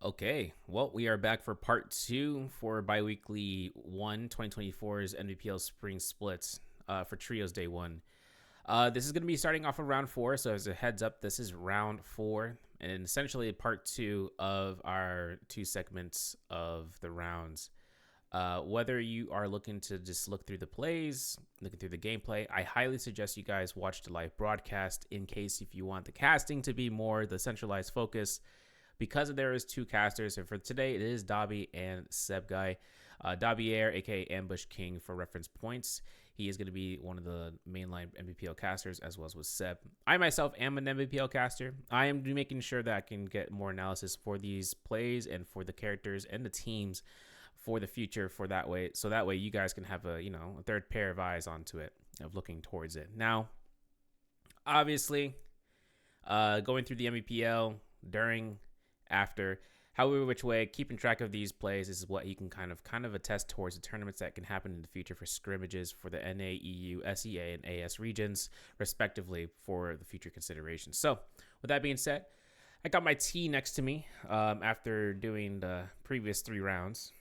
Okay, well, we are back for part two for biweekly 2024's NBPL Spring Splits for Trios Day 1. This is going to be starting off of round 4, so as a heads up, this is round 4, and essentially part 2 of our 2 segments of the rounds. Whether you are looking to just look through the plays, looking through the gameplay, I highly suggest you guys watch the live broadcast in case if you want the casting to be more the centralized focus. Because there is 2 casters, and for today it is Dobby and Seb Guy. Dobby Air, aka Ambush King, for reference points. He is going to be one of the mainline NBPL casters, as well as with Seb. I myself am an NBPL caster. I am making sure that I can get more analysis for these plays and for the characters and the teams for the future. For that way, so that way you guys can have a third pair of eyes onto it, of looking towards it. Now, obviously, going through the NBPL during. After, however which way, keeping track of these plays is what you can kind of attest towards the tournaments that can happen in the future for scrimmages for the NA, EU, SEA, and AS regions, respectively, for the future consideration. So, with that being said, I got my tea next to me after doing the previous 3 rounds.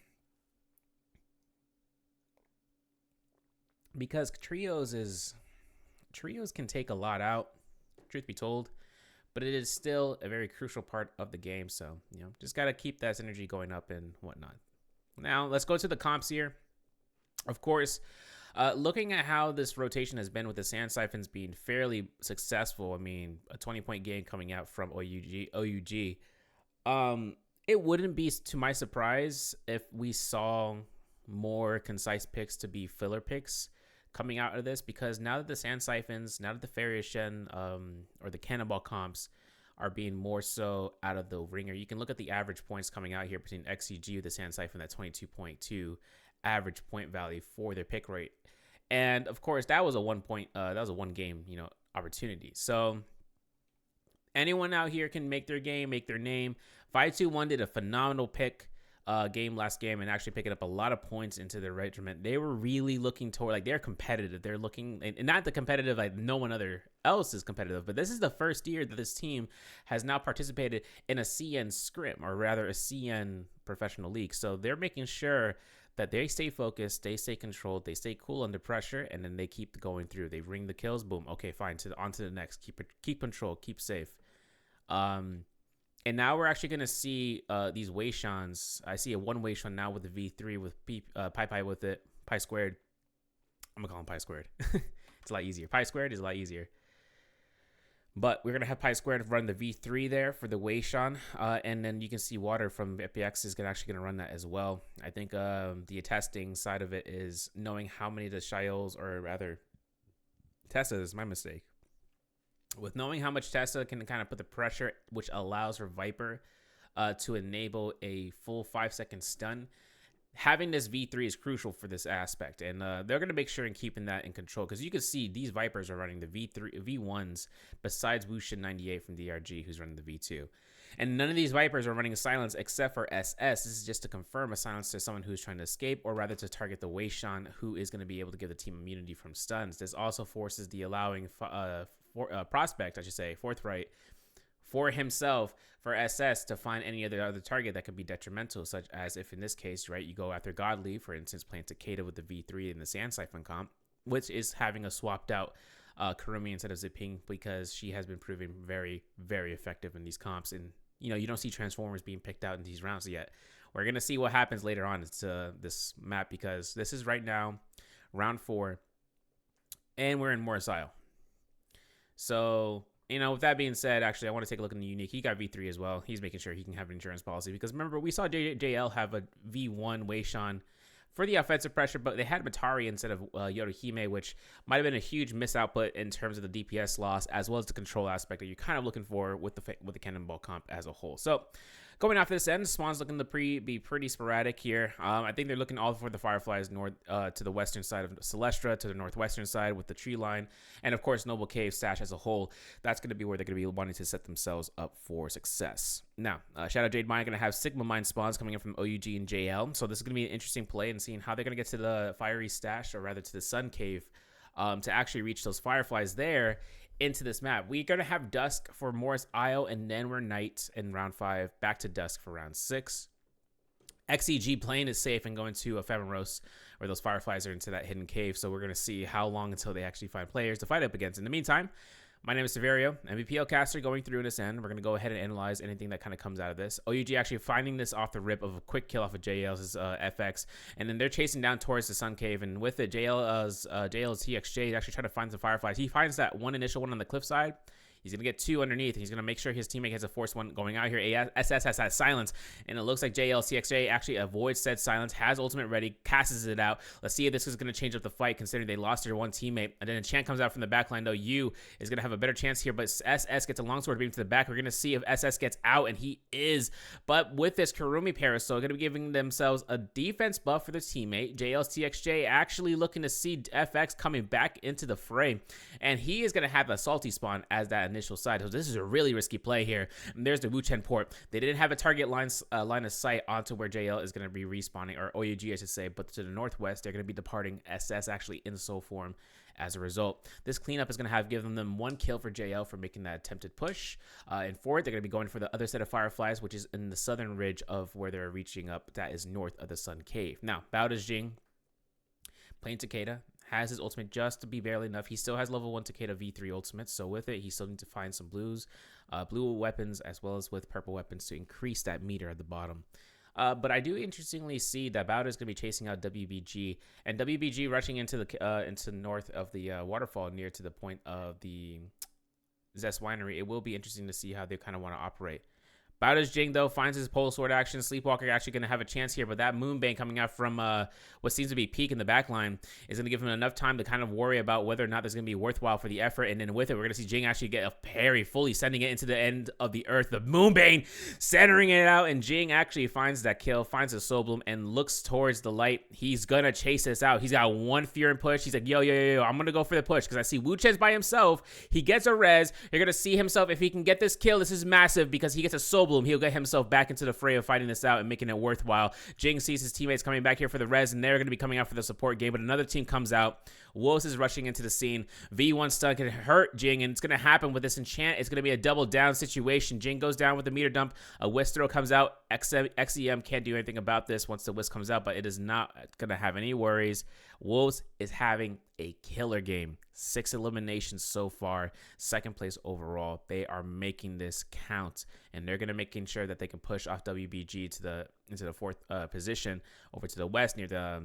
Because trios can take a lot out, truth be told. But it is still a very crucial part of the game. So, just got to keep that energy going up and whatnot. Now, let's go to the comps here. Of course, looking at how this rotation has been with the Sand Siphons being fairly successful. I mean, a 20-point game coming out from OUG. It wouldn't be to my surprise if we saw more concise picks to be filler picks coming out of this, because now that the Sand Siphons, now that the Fariashen or the Cannonball comps are being more so out of the ringer, you can look at the average points coming out here between XCG with the Sand Siphon at 22.2 average point value for their pick rate, and of course that was a 1 game opportunity. So anyone out here can make their game, make their name. 521 did a phenomenal pick last game and actually picking up a lot of points into their regiment. They were really looking toward, they're competitive. They're looking, and not the competitive like no one else is competitive, but this is the first year that this team has now participated in a CN scrim, or rather a CN professional league. So they're making sure that they stay focused, they stay controlled, they stay cool under pressure, and then they keep going through. They ring the kills, boom, okay, fine, on to the next. Keep control, keep safe. And now we're actually going to see these Weishans. I see a 1 Weishan now with the V3 with Pi with it. Pi squared. I'm going to call him Pi squared. It's a lot easier. Pi squared is a lot easier. But we're going to have Pi squared run the V3 there for the Weishan. And then you can see Water from FPX is actually going to run that as well. I think the testing side of it is knowing how many of the Shiels, or rather Tessa is my mistake. With knowing how much Tessa can kind of put the pressure, which allows for Viper to enable a full 5-second stun, having this V3 is crucial for this aspect. And they're going to make sure in keeping that in control, because you can see these Vipers are running the V1s besides Wushin 98 from DRG, who's running the V2. And none of these Vipers are running a silence except for SS. This is just to confirm a silence to someone who's trying to escape, or rather to target the Weishan, who is going to be able to give the team immunity from stuns. This also forces the allowing prospect, I should say, Forthright, for himself, for SS, to find any other target that could be detrimental, such as if in this case, right, you go after Godly, for instance, playing Takeda with the V3 in the Sand Siphon comp, which is having a swapped out Kurumi instead of Zipping, because she has been proving very, very effective in these comps. And you don't see Transformers being picked out in these rounds yet. We're going to see what happens later on to this map, because this is right now round 4, and we're in Morrisile. So, with that being said, actually, I want to take a look in the unique. He got V3 as well. He's making sure he can have an insurance policy, because remember, we saw JL have a V1 Weishan for the offensive pressure, but they had Matari instead of Yodohime, which might have been a huge misoutput in terms of the DPS loss, as well as the control aspect that you're kind of looking for with the Cannonball comp as a whole. So, going off this end, Spawn's looking to be pretty sporadic here. I think they're looking all for the Fireflies north to the western side of Celestra, to the northwestern side with the tree line, and of course Noble Cave Stash as a whole. That's going to be where they're going to be wanting to set themselves up for success. Now, Shadow Jade Mine going to have Sigma Mine spawns coming in from OUG and JL, so this is going to be an interesting play, and seeing how they're going to get to the Fiery Stash, or rather to the Sun Cave, to actually reach those Fireflies there into this map. We're going to have Dusk for Morris Isle, and then we're Night in round 5, back to Dusk for round 6. XEG playing it safe and going to a Feveros, where those Fireflies are into that hidden cave. So we're going to see how long until they actually find players to fight up against. In the meantime, my name is Severio, NBPL caster, going through this end. We're going to go ahead and analyze anything that kind of comes out of this. OUG actually finding this off the rip of a quick kill off of JL's FX, and then they're chasing down towards the Sun Cave, and with it, JL's TXJ is actually trying to find some Fireflies. He finds that one initial one on the cliffside. He's going to get 2 underneath, and he's going to make sure his teammate has a force 1 going out here. SS has that silence, and it looks like JLCXJ actually avoids said silence, has ultimate ready, casts it out. Let's see if this is going to change up the fight, considering they lost their one teammate. And then a Chant comes out from the backline, though. U is going to have a better chance here, but SS gets a longsword beam to the back. We're going to see if SS gets out, and he is. But with this Kurumi Parasol, going to be giving themselves a defense buff for their teammate. JLCXJ actually looking to see FX coming back into the fray, and he is going to have a salty spawn as that initial side. So this is a really risky play here. And there's the Wuchen port. They didn't have a target line of sight onto where JL is going to be respawning, or OUG I should say, but to the northwest they're going to be departing. SS actually in soul form as a result. This cleanup is going to have given them 1 kill for JL for making that attempted push. And forward, they're going to be going for the other set of Fireflies, which is in the southern ridge of where they're reaching up. That is north of the Sun Cave. Now, Bowda's Jing playing Takeda. Has his ultimate just to be barely enough. He still has level 1 Takeda V3 ultimate, so with it, he still needs to find some blue weapons as well as with purple weapons to increase that meter at the bottom. But I do interestingly see that Bowder is going to be chasing out WBG, and WBG rushing into the north of the waterfall near to the point of the Zest Winery. It will be interesting to see how they kind of want to operate. Bowda's Jing, though, finds his pole sword action. Sleepwalker actually going to have a chance here, but that Moonbane coming out from what seems to be Peak in the backline is going to give him enough time to kind of worry about whether or not there's going to be worthwhile for the effort. And then with it, we're going to see Jing actually get a parry, fully sending it into the end of the earth. The Moonbane centering it out, and Jing actually finds that kill, finds a Soul Bloom, and looks towards the light. He's going to chase this out. He's got 1 fear and push. He's like, yo, I'm going to go for the push because I see Wu Chen's by himself. He gets a res. You're going to see himself. If he can get this kill, this is massive because he gets a Soul Bloom. He'll get himself back into the fray of fighting this out and making it worthwhile. Jing sees his teammates coming back here for the res, and they're going to be coming out for the support game, but another team comes out. Wolves is rushing into the scene. V1 stun can hurt Jing, and it's going to happen with this enchant. It's going to be a double down situation. Jing goes down with the meter dump. A Wisp throw comes out. XEM can't do anything about this once the Wisp comes out, but it is not going to have any worries. Wolves is having a killer game. 6 eliminations so far, 2nd place overall. They are making this count, and they're going to making sure that they can push off WBG into the 4th position over to the west near the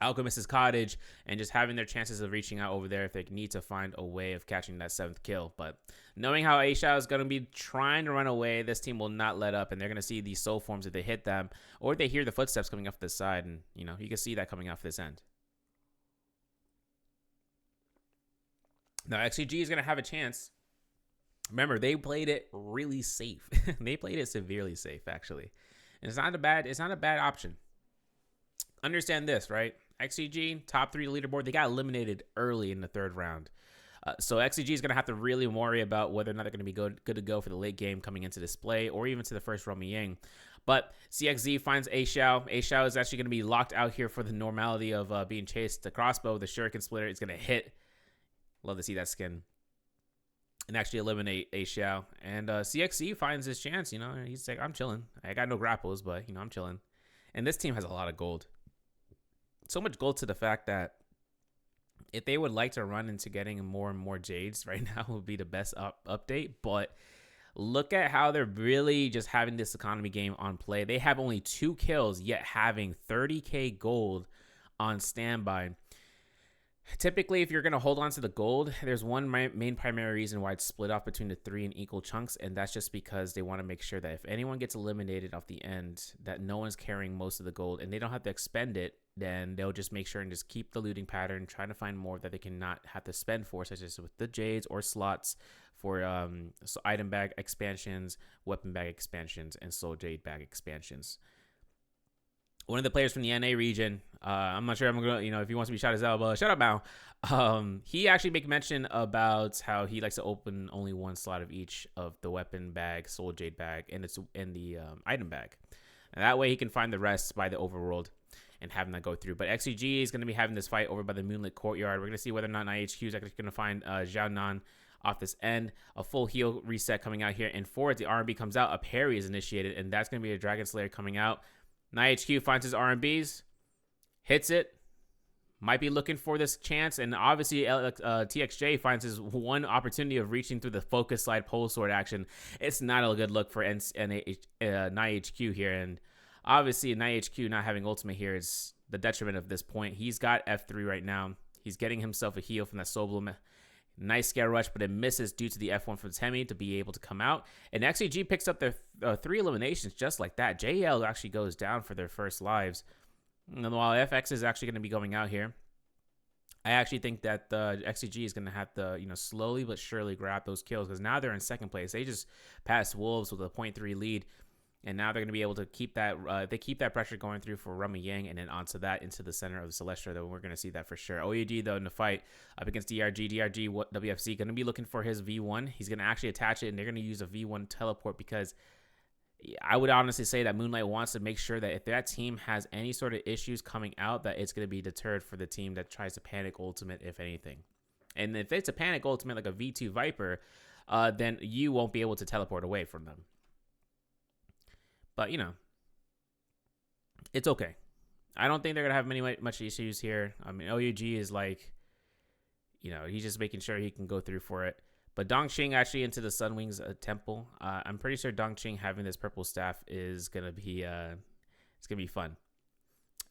Alchemist's Cottage, and just having their chances of reaching out over there if they need to find a way of catching that 7th kill. But knowing how Aisha is going to be trying to run away, this team will not let up, and they're going to see these soul forms if they hit them, or they hear the footsteps coming off this side, and you can see that coming off this end. Now, XCG is going to have a chance. Remember, they played it really safe. They played it severely safe, actually. And it's not a bad option. Understand this, right? XCG, top 3 leaderboard, they got eliminated early in the 3rd round. So XCG is going to have to really worry about whether or not they're going to be good to go for the late game coming into display or even to the first Romy Yang. But CXZ finds A Xiao. A Xiao is actually going to be locked out here for the normality of being chased. The crossbow, the shuriken splitter is going to hit. Love to see that skin. And actually eliminate A Xiao. And CXZ finds his chance. He's like, I'm chilling. I got no grapples, but, I'm chilling. And this team has a lot of gold. So much gold to the fact that if they would like to run into getting more and more Jades right now would be the best update. But look at how they're really just having this economy game on play. They have only 2 kills, yet having 30k gold on standby. Typically, if you're going to hold on to the gold, there's one main primary reason why it's split off between the 3 in equal chunks, and that's just because they want to make sure that if anyone gets eliminated off the end, that no one's carrying most of the gold, and they don't have to expend it, then they'll just make sure and just keep the looting pattern, trying to find more that they cannot have to spend for, such as with the Jades or slots for so item bag expansions, weapon bag expansions, and soul Jade bag expansions. One of the players from the NA region, I'm not sure I'm going to, if he wants to be shot as Elba, shut up now. He actually make mention about how he likes to open only 1 slot of each of the weapon bag, soul Jade bag, and it's in the item bag. And that way he can find the rest by the overworld. and having that go through. But XCG is going to be having this fight over by the Moonlit Courtyard. We're going to see whether or not IHQ is actually going to find Zhao Nan off this end. A full heal reset coming out here. And forward, the R&B comes out. A parry is initiated, and that's going to be a Dragon Slayer coming out. IHQ finds his R&Bs, hits it. Might be looking for this chance, and obviously TXJ finds his one opportunity of reaching through the focus slide pole sword action. It's not a good look for NIHQ here, and obviously NIHQ not having ultimate here is the detriment of this point. He's got F3 right now. He's getting himself a heal from that Soul Bloom. Nice scare rush, but it misses due to the F1 from Temi to be able to come out. And XCG picks up their 3 eliminations just like that. JL actually goes down for their first lives. And while FX is actually going to be going out here, I actually think that the XCG is going to have to, slowly but surely grab those kills, because now they're in second place. They just passed Wolves with a 0.3 lead, and now they're going to be able to keep that. They keep that pressure going through for Rummy Yang, and then onto that into the center of the Celestia. Though we're going to see that for sure. OUD though in the fight up against DRG, WFC going to be looking for his V1. He's going to actually attach it, and they're going to use a V1 teleport, because I would honestly say that Moonlight wants to make sure that if that team has any sort of issues coming out, that it's going to be deterred for the team that tries to panic ultimate, if anything. And if it's a panic ultimate like a V2 Viper, then you won't be able to teleport away from them. But, it's okay. I don't think they're going to have much issues here. I mean, OUG is like, he's just making sure he can go through for it. But Dongqing actually into the Sunwings Temple. I'm pretty sure Dongqing having this purple staff is gonna be it's gonna be fun.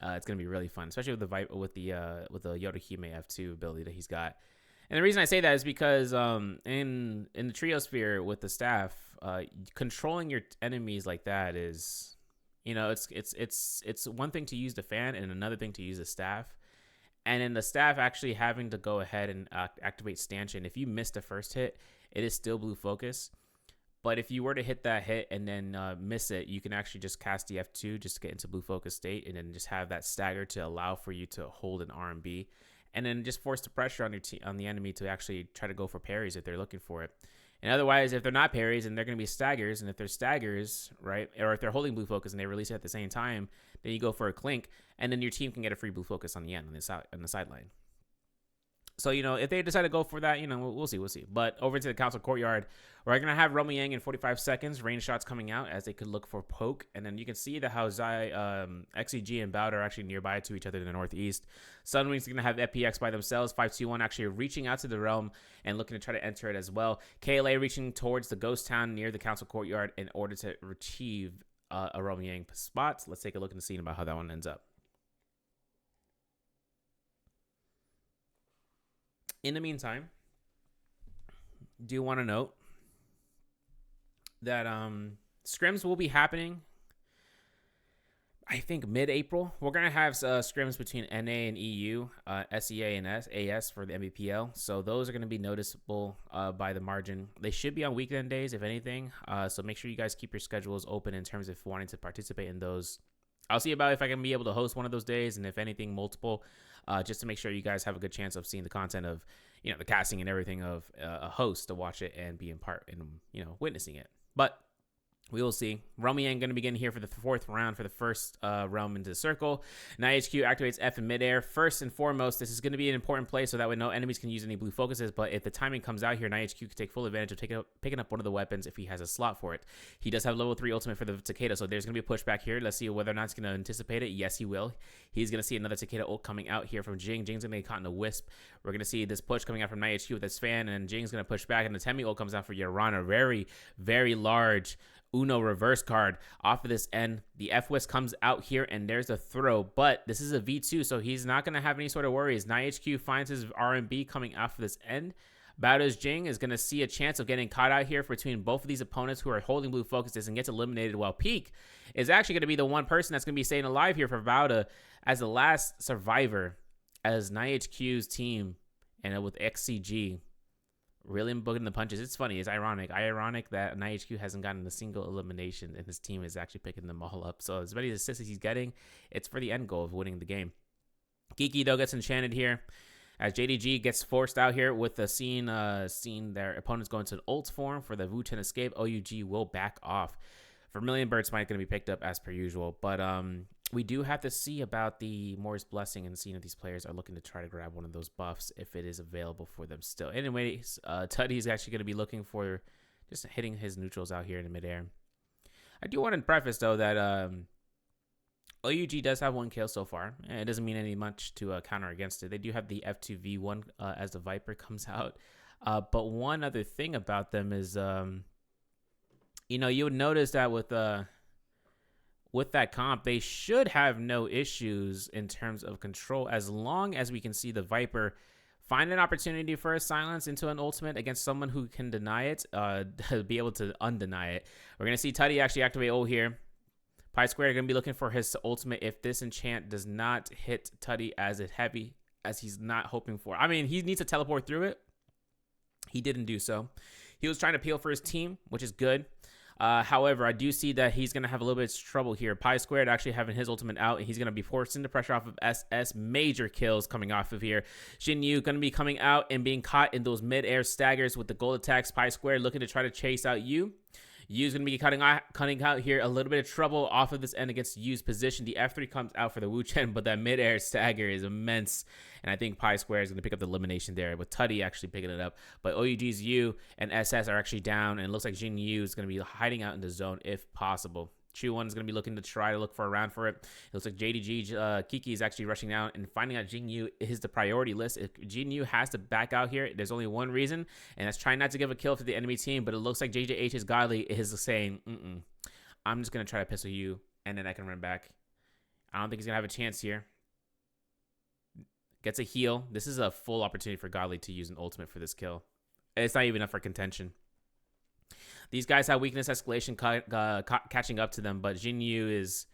It's gonna be really fun, especially with the Yodohime F2 ability that he's got. And the reason I say that is because in the trio sphere with the staff, controlling your enemies like that is, it's one thing to use the fan and another thing to use the staff. And in the staff actually having to go ahead and activate stanchion, if you miss the first hit, it is still blue focus. But if you were to hit that hit and then miss it, you can actually just cast the F2 just to get into blue focus state, and then just have that stagger to allow for you to hold an R&B, and then just force the pressure on on the enemy to actually try to go for parries if they're looking for it. And otherwise, if they're not parries and they're going to be staggers, and if they're staggers, right, or if they're holding blue focus and they release it at the same time, then you go for a clink, and then your team can get a free blue focus on the end, on the sideline. So, if they decide to go for that, we'll see. But over to the Council Courtyard, we're going to have Rummy Yang in 45 seconds, range shots coming out as they could look for poke. And then you can see that how XEG and Bout are actually nearby to each other in the northeast. Sunwing's going to have FPX by themselves, 521 actually reaching out to the realm and looking to try to enter it as well. KLA reaching towards the ghost town near the Council Courtyard in order to achieve a Rummy Yang spot. Let's take a look and see about how that one ends up. In the meantime, do want to note that scrims will be happening, I think, mid-April. We're going to have scrims between NA and EU, SEA and AS for the NBPL. So those are going to be noticeable by the margin. They should be on weekend days, if anything. So make sure you guys keep your schedules open in terms of wanting to participate in those. I'll see about if I can be able to host one of those days, and if anything, multiple, just to make sure you guys have a good chance of seeing the content of, the casting and everything of a host to watch it and be in part and, witnessing it. But we will see. Rummy Yang going to begin here for the fourth round for the first realm into the circle. Now HQ activates F in midair. First and foremost, this is going to be an important play so that way no enemies can use any blue focuses. But if the timing comes out here, HQ can take full advantage of picking up one of the weapons if he has a slot for it. He does have level 3 ultimate for the Takeda, so there's going to be a pushback here. Let's see whether or not he's going to anticipate it. Yes, he will. He's going to see another Takeda ult coming out here from Jing. Jing's going to get caught in a wisp. We're going to see this push coming out from HQ with his fan, and Jing's going to push back, and the Temi ult comes out for Yorana. Very, very large Uno reverse card off of this end. The F-Wist comes out here, and there's the throw, but this is a V2, so he's not going to have any sort of worries. HQ finds his R&B coming off of this end. Baoda's Jing is going to see a chance of getting caught out here between both of these opponents who are holding blue focuses and gets eliminated, while Peak is actually going to be the one person that's going to be staying alive here for Baoda as the last survivor, as HQ's team and with XCG really booking the punches. It's funny. It's ironic. That NIHQ hasn't gotten a single elimination, and his team is actually picking them all up. So as many assists as he's getting, it's for the end goal of winning the game. Geeky, though, gets enchanted here as JDG gets forced out here with the seeing their opponents go into an ult form for the Wu-10 escape. OUG will back off. Vermilion Bird Smite going to be picked up as per usual. But we do have to see about the Morris Blessing and seeing if these players are looking to try to grab one of those buffs if it is available for them still. Anyways, Tuddy is actually going to be looking for just hitting his neutrals out here in the midair. I do want to preface, though, that OUG does have one kill so far. It doesn't mean any much to counter against it. They do have the F2V1 as the Viper comes out. But one other thing about them is, you would notice that with that comp, they should have no issues in terms of control as long as we can see the Viper find an opportunity for a silence into an ultimate against someone who can deny it, to be able to undeny it. We're going to see Tuddy actually activate ult here. Pi Square going to be looking for his ultimate if this enchant does not hit Tuddy as heavy as he's not hoping for. I mean, he needs to teleport through it. He didn't do so. He was trying to peel for his team, which is good. However, I do see that he's going to have a little bit of trouble here. Pi Squared actually having his ultimate out, and he's going to be forcing the pressure off of SS. Major kills coming off of here. Xin Yu going to be coming out and being caught in those mid-air staggers with the gold attacks. Pi Squared looking to try to chase out Yu. Yu's going to be cutting out here. A little bit of trouble off of this end against Yu's position. The F3 comes out for the Wu Chen, but that mid-air stagger is immense. And I think Pi Square is going to pick up the elimination there, with Tuddy actually picking it up. But OUG's Yu and SS are actually down, and it looks like Jin Yu is going to be hiding out in the zone if possible. Chu1 is going to be looking to try to look for a round for it. It looks like JDG Kiki is actually rushing down and finding out Jin Yu is the priority list. If Jin Yu has to back out here, there's only one reason, and that's trying not to give a kill to the enemy team. But it looks like JJH's Godly is saying, I'm just going to try to pistol you, and then I can run back. I don't think he's going to have a chance here. Gets a heal. This is a full opportunity for Godly to use an ultimate for this kill. It's not even up for contention. These guys have weakness escalation catching up to them, but Jin Yu is...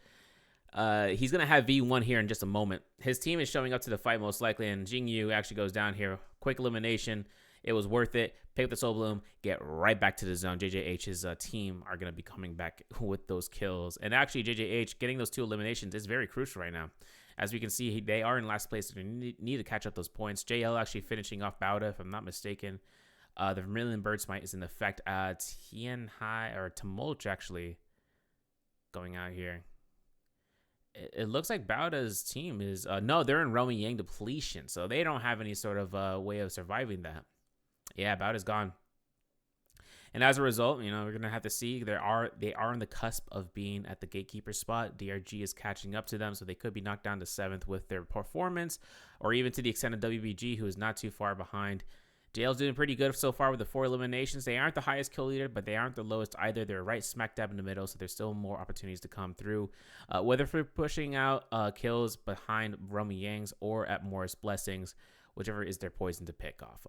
he's going to have V1 here in just a moment. His team is showing up to the fight most likely, and Jin Yu actually goes down here. Quick elimination. It was worth it. Pick up the Soul Bloom. Get right back to the zone. JJH's team are going to be coming back with those kills. And actually, JJH getting those 2 eliminations is very crucial right now. As we can see, they are in last place. They need to catch up those points. JL actually finishing off Bauda, if I'm not mistaken. The Vermilion Bird Smite is in effect. Tian Hai, or Tumulch actually going out here. It looks like Bauda's team is... no, they're in Roman Yang depletion, so they don't have any sort of way of surviving that. Yeah, Bauda's gone. And as a result, we're going to have to see. They are on the cusp of being at the gatekeeper spot. DRG is catching up to them, so they could be knocked down to 7th with their performance, or even to the extent of WBG, who is not too far behind. JL's doing pretty good so far with the 4 eliminations. They aren't the highest kill leader, but they aren't the lowest either. They're right smack dab in the middle, so there's still more opportunities to come through. Whether for pushing out kills behind Romy Yangs or at Morris Blessings, whichever is their poison to pick off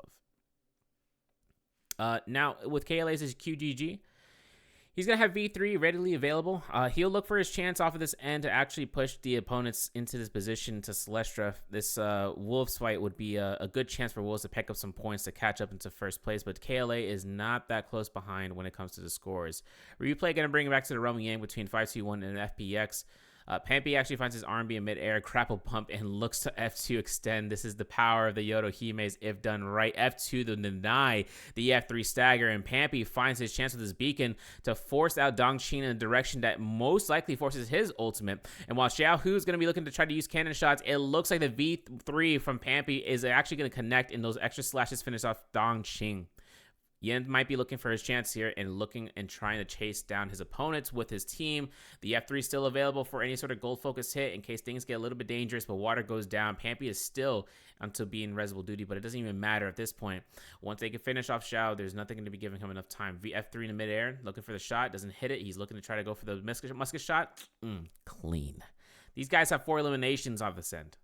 of. Now, with KLA's QGG, he's going to have V3 readily available. He'll look for his chance off of this end to actually push the opponents into this position to Celestra. This Wolves fight would be a good chance for Wolves to pick up some points to catch up into first place, but KLA is not that close behind when it comes to the scores. Replay going to bring it back to the roaming game between 521 and FPX. Pampy actually finds his R&B in midair, grapple pump, and looks to F2 extend. This is the power of the Yodo Himes if done right. F2 to deny the F3 stagger, and Pampy finds his chance with his beacon to force out Dongqing in a direction that most likely forces his ultimate. And while Xiao Hu is going to be looking to try to use cannon shots, it looks like the V3 from Pampy is actually going to connect, and those extra slashes finish off Dongqing. Yen might be looking for his chance here and looking and trying to chase down his opponents with his team. The F3 is still available for any sort of gold focus hit in case things get a little bit dangerous, but water goes down. Pampy is still until being residual duty, but it doesn't even matter at this point. Once they can finish off Xiao, there's nothing going to be giving him enough time. F3 in the midair, looking for the shot, doesn't hit it. He's looking to try to go for the musket shot. Clean. These guys have 4 eliminations off this end.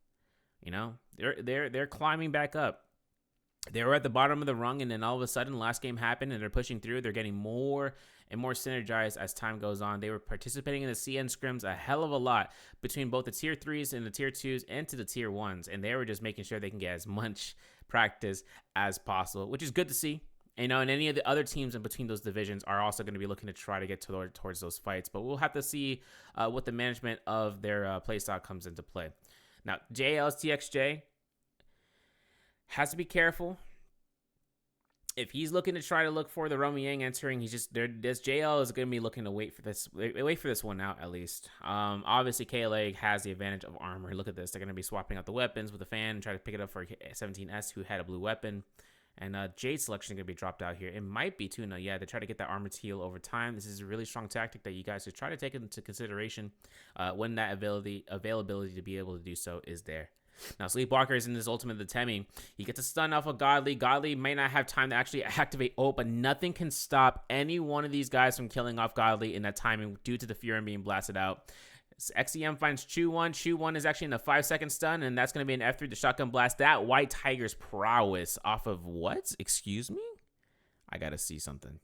They're climbing back up. They were at the bottom of the rung, and then all of a sudden, last game happened, and they're pushing through. They're getting more and more synergized as time goes on. They were participating in the CN scrims a hell of a lot between both the tier 3s and the tier 2s and to the tier 1s, and they were just making sure they can get as much practice as possible, which is good to see. And any of the other teams in between those divisions are also going to be looking to try to get towards those fights, but we'll have to see what the management of their playstyle comes into play. Now, JL's TXJ has to be careful. if he's looking to try to look for the Romy Yang entering, he's just there. This JL is going to be looking to wait for this one out at least. Obviously KLA has the advantage of armor. Look at this; they're going to be swapping out the weapons with the fan and try to pick it up for 17S, who had a blue weapon. And Jade's selection is going to be dropped out here. It might be Tuna. Yeah, they try to get that armor to heal over time. This is a really strong tactic that you guys should try to take into consideration when that availability to be able to do so is there. Now, Sleepwalker is in this ultimate the Temmie. He gets a stun off of Godly. Godly may not have time to actually activate ult, but nothing can stop any one of these guys from killing off Godly in that timing due to the Fury being blasted out. XEM finds Chu1. Chu1 is actually in a 5-second stun, and that's going to be an F3 to shotgun blast. That White Tiger's prowess off of what? Excuse me? I got to see something.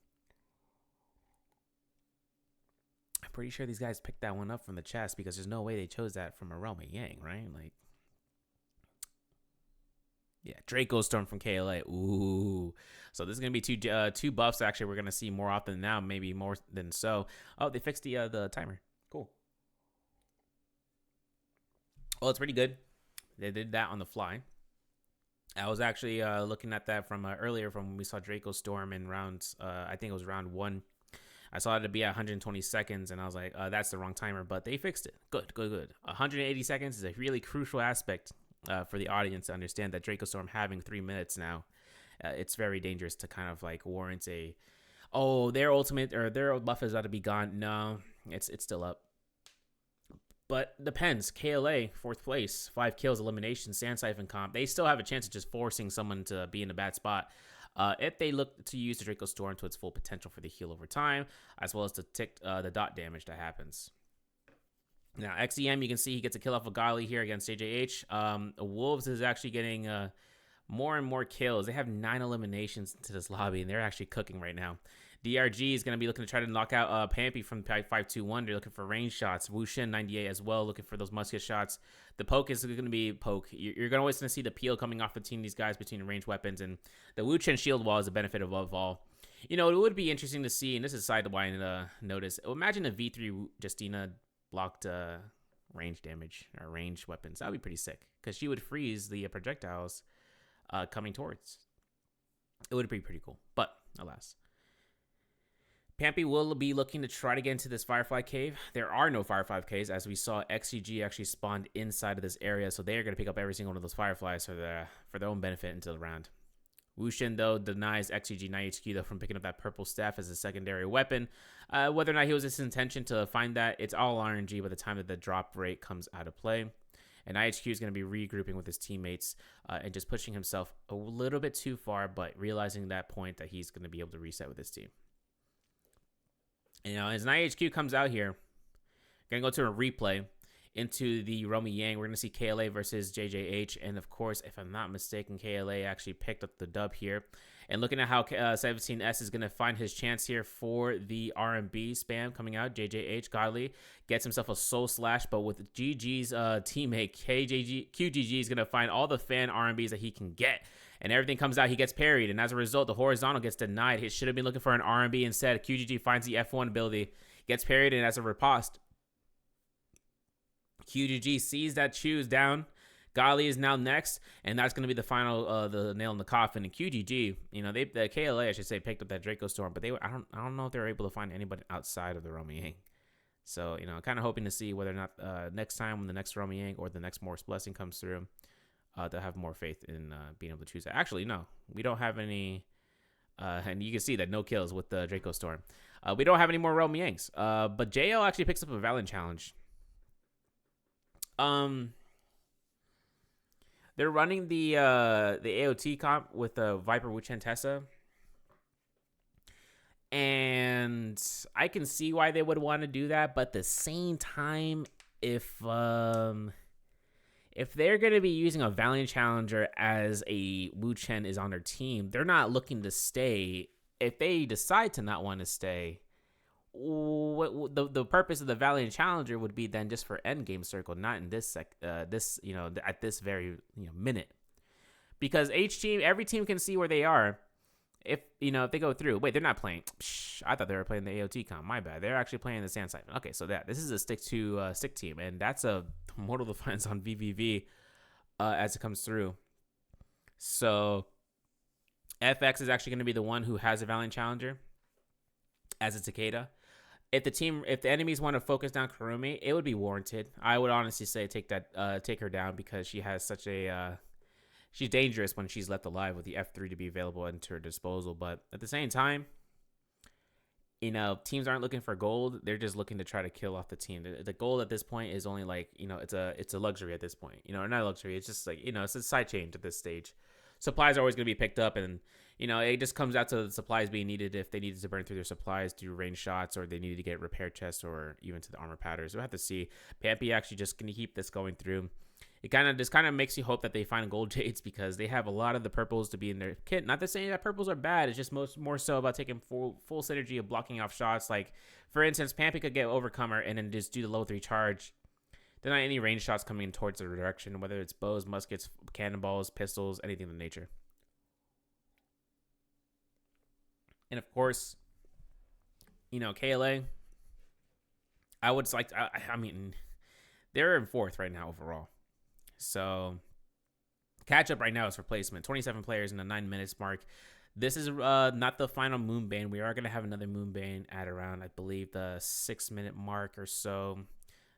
I'm pretty sure these guys picked that one up from the chest because there's no way they chose that from a Romy Yang, right? Like, yeah, Draco Storm from KLA. Ooh. So this is going to be two buffs, actually, we're going to see more often now, maybe more than so. Oh, they fixed the timer. Cool. Well, it's pretty good. They did that on the fly. I was actually looking at that from earlier from when we saw Draco Storm in rounds, I think it was round 1. I saw it to be at 120 seconds, and I was like, that's the wrong timer, but they fixed it. Good. 180 seconds is a really crucial aspect for the audience to understand that Draco Storm having 3 minutes now, it's very dangerous to kind of like warrant their ultimate or their buff is about to be gone. No, it's still up. But depends. KLA, 4th place, 5 kills, elimination, Sand Siphon comp. They still have a chance of just forcing someone to be in a bad spot if they look to use the Draco Storm to its full potential for the heal over time, as well as to tick the dot damage that happens. Now, XEM, you can see he gets a kill off of Godly here against JJH. Wolves is actually getting more and more kills. They have 9 eliminations into this lobby, and they're actually cooking right now. DRG is going to be looking to try to knock out Pampy from 521. They're looking for range shots. Wushin 98 as well, looking for those musket shots. The poke is going to be poke. You're always going to see the peel coming off between these guys, between the range weapons. And the Wushin shield wall is a benefit above all. You know, it would be interesting to see, and this is sidewine notice. Imagine a V3 Justina blocked range damage or range weapons. That would be pretty sick because she would freeze the projectiles coming towards. It would be pretty cool, but alas. Pampy will be looking to try to get into this Firefly Cave. There are no Firefly Caves, as we saw XCG actually spawned inside of this area, so they are going to pick up every single one of those Fireflies for their own benefit until the round. Wushin, though, denies XCG 9HQ, though, from picking up that purple staff as a secondary weapon. Whether or not he was his intention to find that, it's all RNG by the time that the drop rate comes out of play. And IHQ is going to be regrouping with his teammates and just pushing himself a little bit too far, but realizing that point that he's going to be able to reset with his team. You know, as IHQ comes out here, going to go to a replay into the Romy Yang. We're going to see KLA versus JJH. And of course, if I'm not mistaken, KLA actually picked up the dub here. And looking at how 17S is going to find his chance here for the R&B spam coming out. JJH Godly gets himself a soul slash, but with GG's teammate QGG is going to find all the fan R&Bs that he can get. And everything comes out, he gets parried. And as a result, the horizontal gets denied. He should have been looking for an R&B instead. QGG finds the F1 ability, gets parried, and as a riposte, QGG sees that choose down. Godly is now next, and that's going to be the final, the nail in the coffin. And QGG, you know, the KLA, I should say, picked up that Draco Storm, but I don't know if they were able to find anybody outside of the Romy Yang. So, you know, kind of hoping to see whether or not next time when the next Romy Yang or the next Morse Blessing comes through, to have more faith in being able to choose that. Actually, no, we don't have any, and you can see that no kills with the Draco Storm. We don't have any more Romy Yangs, but JL actually picks up a Valiant challenge. They're running the AOT comp with the Viper Wuchen Tessa. And I can see why they would want to do that, but at the same time, if they're going to be using a Valiant Challenger as a Wuchen is on their team, they're not looking to stay. If they decide to not want to stay, the purpose of the Valiant Challenger would be then just for endgame circle, not in this at this very minute, because every team can see where they are. If they go through, wait, they're not playing. I thought they were playing the AOT comp. My bad. They're actually playing the Sand Siphon. Okay, so this is a stick team, and that's a Mortal Defense on VVV as it comes through. So FX is actually going to be the one who has a Valiant Challenger as a Takeda. If the enemies want to focus down Kurumi, it would be warranted. I would honestly say take her down because she has such a she's dangerous when she's left alive with the F3 to be available into her disposal. But at the same time, teams aren't looking for gold. They're just looking to try to kill off the team. The gold at this point is only like, it's a luxury at this point. Not a luxury. It's just like, it's a side change at this stage. Supplies are always going to be picked up, and, it just comes out to the supplies being needed if they needed to burn through their supplies, do range shots, or they needed to get repair chests, or even to the armor patterns. We'll have to see. Pampy actually just going to keep this going through. It kind of makes you hope that they find gold jades because they have a lot of the purples to be in their kit. Not to say that purples are bad. It's just more so about taking full synergy of blocking off shots. Like, for instance, Pampy could get Overcomer and then just do the level 3 charge. There are not any range shots coming in towards their direction, whether it's bows, muskets, cannonballs, pistols, anything of the nature. And of course, KLA, I would like to, I mean, they're in 4th right now overall. So, catch up right now is for placement. 27 players in the 9 minutes mark. This is not the final Moonbane. We are going to have another Moonbane at around, I believe, the 6-minute mark or so.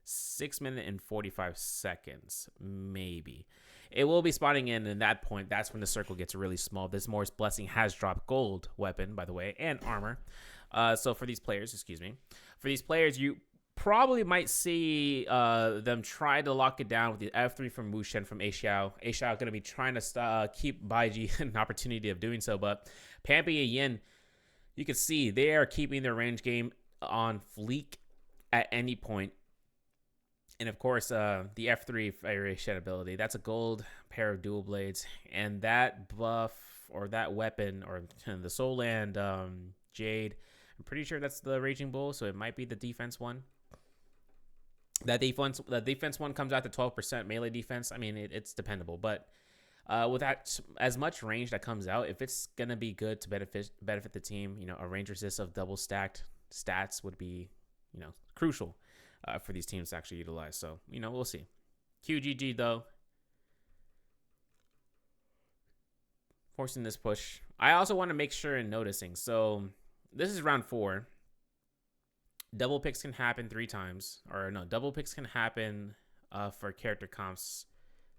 6 minutes and 45 seconds, maybe. It will be spawning in, and at that point, that's when the circle gets really small. This Morris Blessing has dropped gold weapon, by the way, and armor. So for these players, you probably might see them try to lock it down with the F3 from Wu Shen from A Xiao. A Xiao going to be trying to keep Baiji an opportunity of doing so, but Pampy and Yin, you can see they are keeping their range game on fleek at any point. And of course, the F3 Fiery Shed ability, that's a gold pair of dual blades. And that buff or that weapon or the Soul Land Jade, I'm pretty sure that's the Raging Bull, so it might be the defense one. The defense one comes out to 12% melee defense. I mean, it's dependable, but with that, as much range that comes out, if it's gonna be good to benefit the team, a range resist of double stacked stats would be, crucial for these teams to actually utilize. So, we'll see. QGG though, forcing this push. I also want to make sure in noticing. So this is round 4. Double picks can happen 3 times, or no, double picks can happen for character comps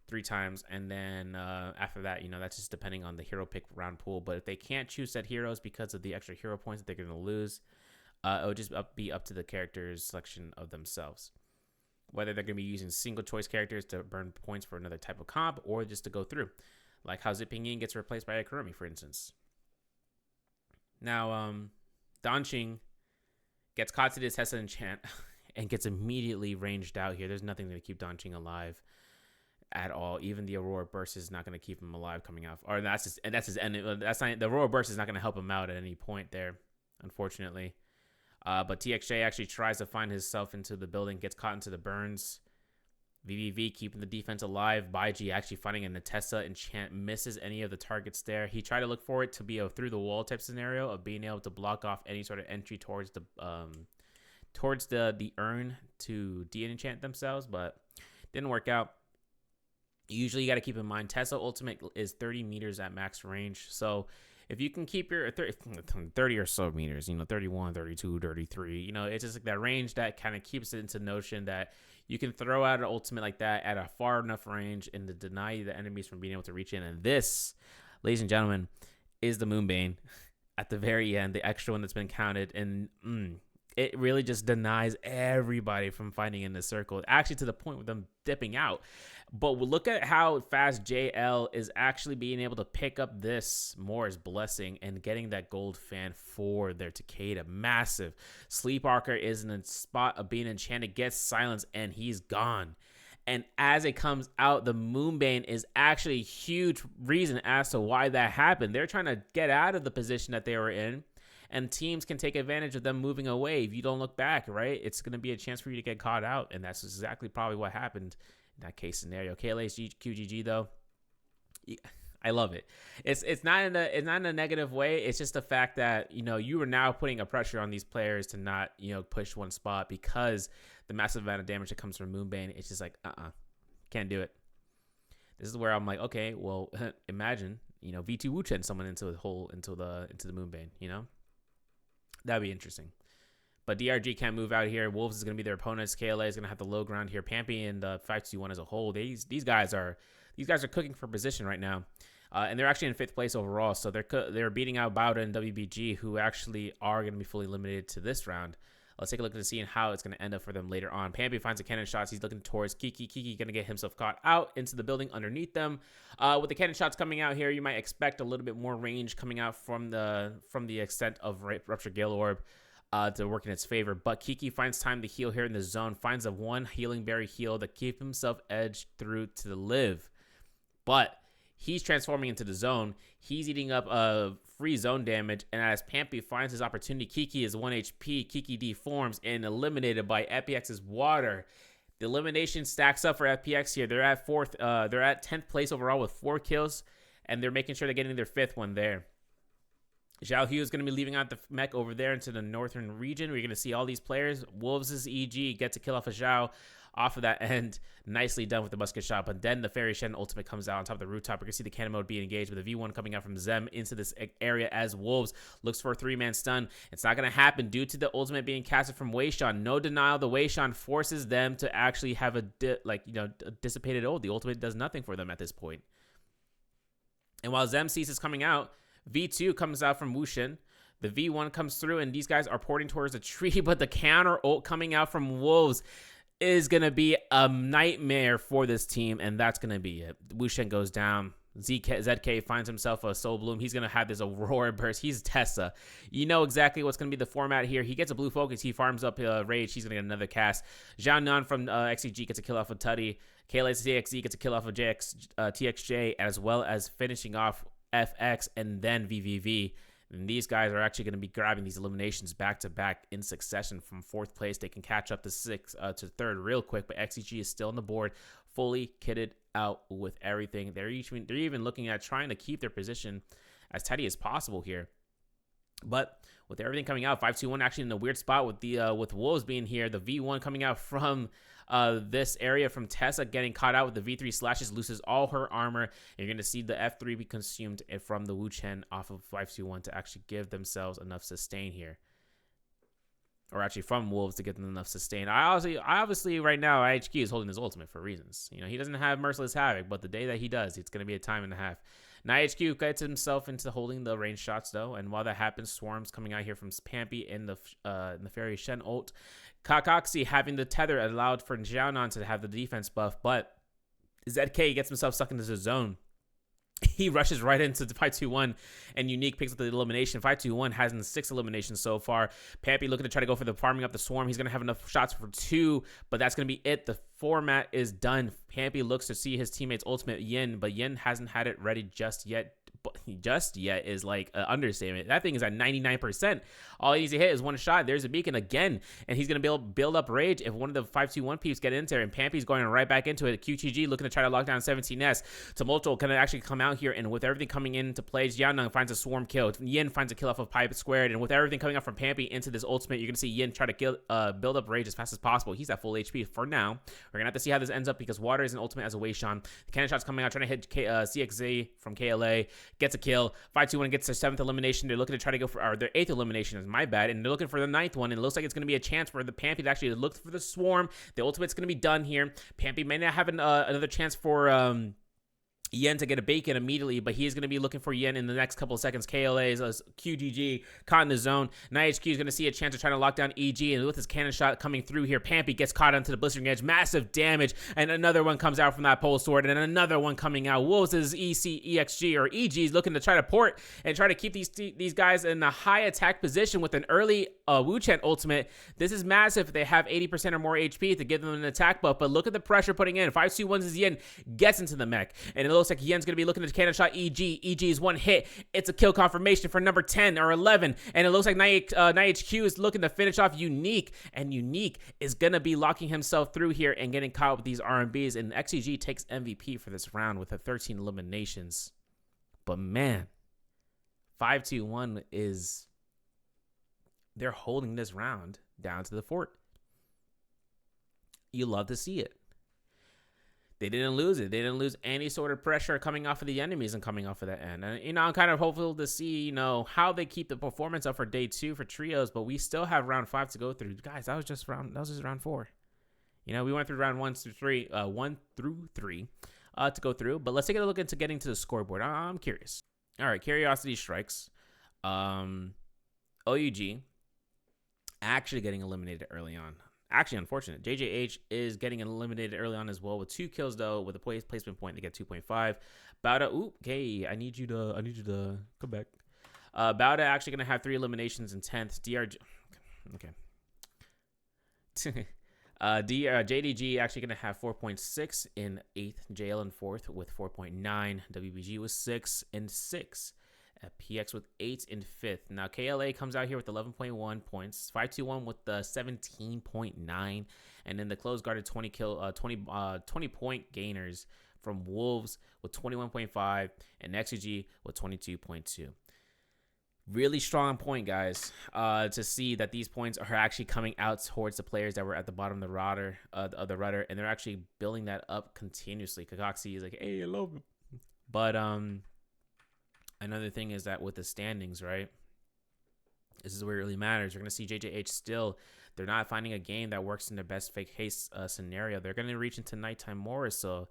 3 times, and then after that, that's just depending on the hero pick round pool. But if they can't choose said heroes because of the extra hero points that they're going to lose, it would just be up to the character's selection of themselves, whether they're going to be using single choice characters to burn points for another type of comp, or just to go through, like how Zipping Yin gets replaced by a Kurumi, for instance. Now, Danqing gets caught to this Hessa enchant and gets immediately ranged out here. There's nothing to keep Danqing alive at all. Even the Aurora Burst is not going to keep him alive coming out. Or that's his end. That's not, the Aurora Burst is not going to help him out at any point there, unfortunately. But TXJ actually tries to find himself into the building, gets caught into the burns. VVV keeping the defense alive. Baiji actually finding a Natessa enchant, misses any of the targets there. He tried to look for it to be a through the wall type scenario of being able to block off any sort of entry towards the urn to de-enchant themselves, but didn't work out. Usually you got to keep in mind Tessa ultimate is 30 meters at max range. So if you can keep your 30 or so meters, 31, 32, 33, it's just like that range that kind of keeps it into notion that you can throw out an ultimate like that at a far enough range and to deny the enemies from being able to reach in. And this, ladies and gentlemen, is the Moonbane at the very end, the extra one that's been counted. And it really just denies everybody from fighting in the circle, actually to the point with them dipping out. But look at how fast JL is actually being able to pick up this Morris Blessing and getting that gold fan for their Takeda. Massive. Sleepwalker is in a spot of being enchanted, gets silence, and he's gone. And as it comes out, the Moonbane is actually a huge reason as to why that happened. They're trying to get out of the position that they were in, and teams can take advantage of them moving away. If you don't look back, right, it's going to be a chance for you to get caught out, and that's exactly probably what happened in that case scenario. KLA's QGG though, I love it. It's not in a negative way. It's just the fact that you are now putting a pressure on these players to not push one spot because the massive amount of damage that comes from Moonbane. It's just like can't do it. This is where I'm like, okay, well, imagine V2 Wuchen someone into the Moonbane. That'd be interesting. But DRG can't move out here. Wolves is going to be their opponents. KLA is going to have the low ground here. Pampy and 521 as a whole. These guys are cooking for position right now. And they're actually in 5th place overall. So they're beating out Bauda and WBG, who actually are going to be fully limited to this round. Let's take a look and see how it's going to end up for them later on. Pampy finds a cannon shots. He's looking towards Kiki. Kiki going to get himself caught out into the building underneath them. With the cannon shots coming out here, you might expect a little bit more range coming out from the extent of Rupture Gale Orb to work in its favor. But Kiki finds time to heal here in the zone. Finds a 1 healing berry heal to keep himself edged through to the live. But he's transforming into the zone. He's eating up free zone damage. And as Pampy finds his opportunity, Kiki is 1 HP. Kiki deforms and eliminated by FPX's water. The elimination stacks up for FPX here. They're at 4th. They're at 10th place overall with 4 kills. And they're making sure they're getting their 5th one there. Zhao Hu is going to be leaving out the mech over there into the northern region. We're going to see all these players. Wolves' EG gets a kill off of Zhao. Off of that end, nicely done with the musket shot. But then the Fairy Shen ultimate comes out on top of the rooftop. We're going to see the cannon mode being engaged with the V1 coming out from Zem into this area as Wolves looks for a 3-man stun. It's not going to happen due to the ultimate being casted from Weishan. No denial. The Weishan forces them to actually have a dissipated ult. The ultimate does nothing for them at this point. And while Zem ceases coming out, V2 comes out from Wushin. The V1 comes through, and these guys are porting towards a tree, but the counter ult coming out from Wolves is going to be a nightmare for this team, and that's going to be it. Wushin goes down. ZK finds himself a Soul Bloom. He's going to have this Aurora Burst. He's Tessa. You know exactly what's going to be the format here. He gets a blue focus. He farms up Rage. He's going to get another cast. Zhao Nan from XCG gets a kill off of Tutty. KLA's TXZ gets a kill off of TXJ, as well as finishing off FX and then VVV. And these guys are actually going to be grabbing these eliminations back to back in succession from 4th place. They can catch up to 3rd real quick, but XCG is still on the board, fully kitted out with everything. They're even looking at trying to keep their position as tidy as possible here. But with everything coming out, 521 actually in a weird spot with Wolves being here. The V1 coming out from this area from Tessa getting caught out with the V3 slashes, loses all her armor. You're going to see the F3 be consumed from the Wuchen off of 521 to actually give themselves enough sustain here. Or actually from Wolves to get them enough sustain. Obviously right now, IHQ is holding his ultimate for reasons. He doesn't have Merciless Havoc, but the day that he does, it's going to be a time and a half. Now HQ gets himself into holding the range shots though, and while that happens, Swarm's coming out here from Pampy in the Fairy Shen ult. Kakaxi having the tether allowed for Jiaonan to have the defense buff, but ZK gets himself stuck into the zone. He rushes right into the 521, and Unique picks up the elimination. 521 has 6 eliminations so far. Pampy looking to try to go for the farming up the Swarm. He's going to have enough shots for 2, but that's going to be it. The format is done. Pampy looks to see his teammates ultimate Yin, but Yin hasn't had it ready just yet. Just yet is like an understatement. That thing is at 99%. All he needs to hit is 1 shot. There's a beacon again, and he's going to be able to build up rage if one of the 521 peeps get into there, and Pampy's going right back into it. QTG looking to try to lock down 17S. Tumultual can actually come out here, and with everything coming into play, Jianeng finds a Swarm kill. Yin finds a kill off of Pipe Squared, and with everything coming up from Pampy into this ultimate, you're going to see Yin try to build up rage as fast as possible. He's at full HP for now. We're going to have to see how this ends up because Water is an ultimate as a Weishan. The cannon shot's coming out, trying to hit CXZ from KLA. Gets a kill. 521 gets their 7th elimination. They're looking to try to go for their 8th elimination. Is my bad. And they're looking for the 9th one. And it looks like it's going to be a chance for the Pampy to actually look for the Swarm. The ultimate's going to be done here. Pampy may not have another chance for Yen to get a bacon immediately, but he's going to be looking for Yen in the next couple of seconds. KLA's QGG caught in the zone. NIHQ is going to see a chance of trying to lock down EG, and with his cannon shot coming through here, Pampy gets caught onto the blistering edge. Massive damage, and another one comes out from that pole sword, and another one coming out. Wolves is EXG or EG is looking to try to port and try to keep these guys in a high attack position with an early Wuchen ultimate. This is massive if they have 80% or more HP to give them an attack buff, but look at the pressure putting in. 521's Yen gets into the mech, and it looks like Yen's going to be looking to cannon shot EG. EG is 1 hit. It's a kill confirmation for number 10 or 11. And it looks like NIHQ is looking to finish off Unique. And Unique is going to be locking himself through here and getting caught with these RMBs. And XEG takes MVP for this round with the 13 eliminations. But man, 521 is... they're holding this round down to the fort. You love to see it. they didn't lose it. They didn't lose any sort of pressure coming off of the enemies and coming off of that end. And, I'm kind of hopeful to see, how they keep the performance up for day 2 for trios, but we still have round 5 to go through. Guys, that was just round 4. We went through round 1 through 3, to go through, but let's take a look into getting to the scoreboard. I'm curious. All right, Curiosity strikes. OUG actually getting eliminated early on. Actually, unfortunate. JJH is getting eliminated early on as well with 2 kills, though. With a placement point, they get 2.5. Bauda, okay, I need you to come back. Bauda actually gonna have 3 eliminations in 10th. DRG, okay. JDG actually gonna have 4.6 in 8th. JL in 4th with 4.9. WBG was 6 and 6. PX with 8 in 5th. Now KLA comes out here with 11.1 points. 521 with the 17.9, and then the close guarded 20 point gainers from Wolves with 21.5 and XUG with 22.2. Really strong point, guys, to see that these points are actually coming out towards the players that were at the bottom of the rudder, and they're actually building that up continuously. Kakaxi is like, hey, I love him. But another thing is that with the standings, right, this is where it really matters. You're going to see JJH still. They're not finding a game that works in their best fake case scenario. They're going to reach into nighttime more. So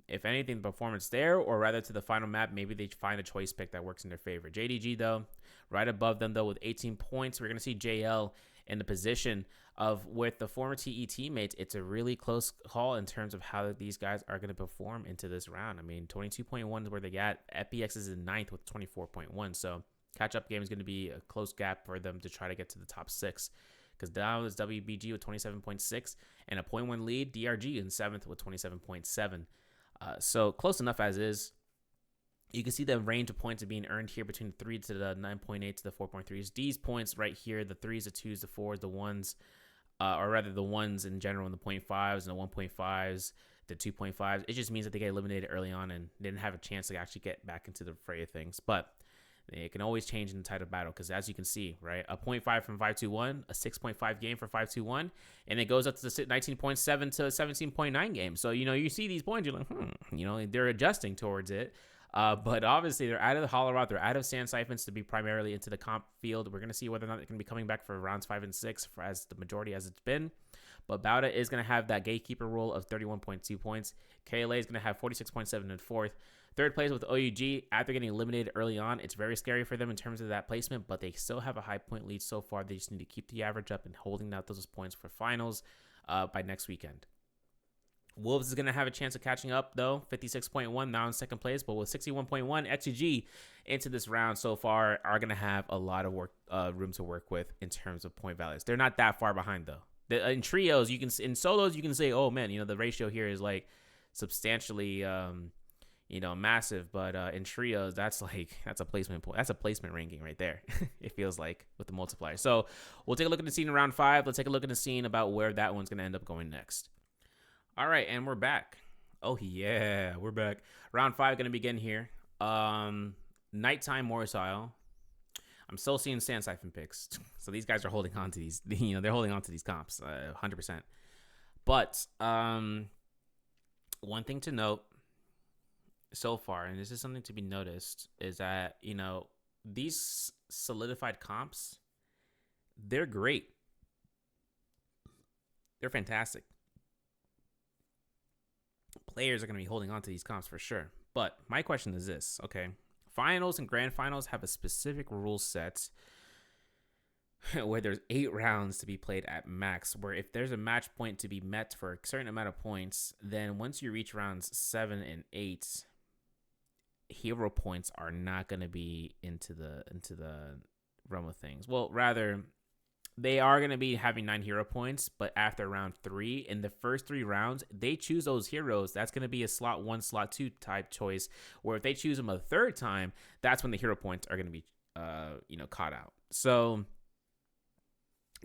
if anything, the performance there, or rather to the final map, maybe they find a choice pick that works in their favor. JDG, though, right above them, though, with 18 points. We're going to see JL in the position of with the former TE teammates. It's a really close call in terms of how these guys are going to perform into this round. I mean, 22.1 is where they got. FPX is in 9th with 24.1. So catch-up game is going to be a close gap for them to try to get to the top 6. Because now is WBG with 27.6 and a 0.1 lead. DRG in 7th with 27.7. So close enough as is. You can see the range of points are being earned here between the 3 to the 9.8 to the 4.3s. These points right here, the 3s, the 2s, the 4s, the 1s, or rather the 1s in general, and the 0.5s and the 1.5s, the 2.5s. It just means that they get eliminated early on and didn't have a chance to actually get back into the fray of things. But it can always change in the title battle because, as you can see, right, a 0.5 from 521, a 6.5 game for 521, and it goes up to the 19.7 to 17.9 game. So, you see these points, you're like, they're adjusting towards it. But obviously, they're out of the Hollow Route. They're out of Sand Siphons to be primarily into the comp field. We're going to see whether or not they're going to be coming back for rounds 5 and 6 as the majority as it's been. But Bauda is going to have that gatekeeper role of 31.2 points. KLA is going to have 46.7 in 4th. Third place with OUG after getting eliminated early on. It's very scary for them in terms of that placement, but they still have a high point lead so far. They just need to keep the average up and holding out those points for finals by next weekend. Wolves is going to have a chance of catching up, though. 56.1 now in 2nd place, but with 61.1, XG into this round so far are going to have a lot of room to work with in terms of point values. They're not that far behind, though. In trios, in solos, you can say, oh, man, the ratio here is like substantially massive, but in trios, that's a placement point. That's a placement ranking right there. It feels like with the multiplier. So we'll take a look at the scene in round 5. Let's take a look at the scene about where that one's going to end up going next. All right, and we're back. Oh yeah, we're back. Round 5 going to begin here. Nighttime Morris Isle. I'm still seeing Sand Siphon picks, so these guys are holding on to these. They're holding on to these comps, 100%. But one thing to note so far, and this is something to be noticed, is that these solidified comps, they're great. They're fantastic. Players are going to be holding on to these comps for sure. But my question is this, okay? Finals and grand finals have a specific rule set where there's 8 rounds to be played at max, where if there's a match point to be met for a certain amount of points, then once you reach rounds 7 and 8, hero points are not going to be into the realm of things. Well, rather, they are going to be having 9 hero points, but after round 3, in the first 3 rounds, they choose those heroes. That's going to be a slot 1, slot 2 type choice, where if they choose them a third time, that's when the hero points are going to be, caught out. So,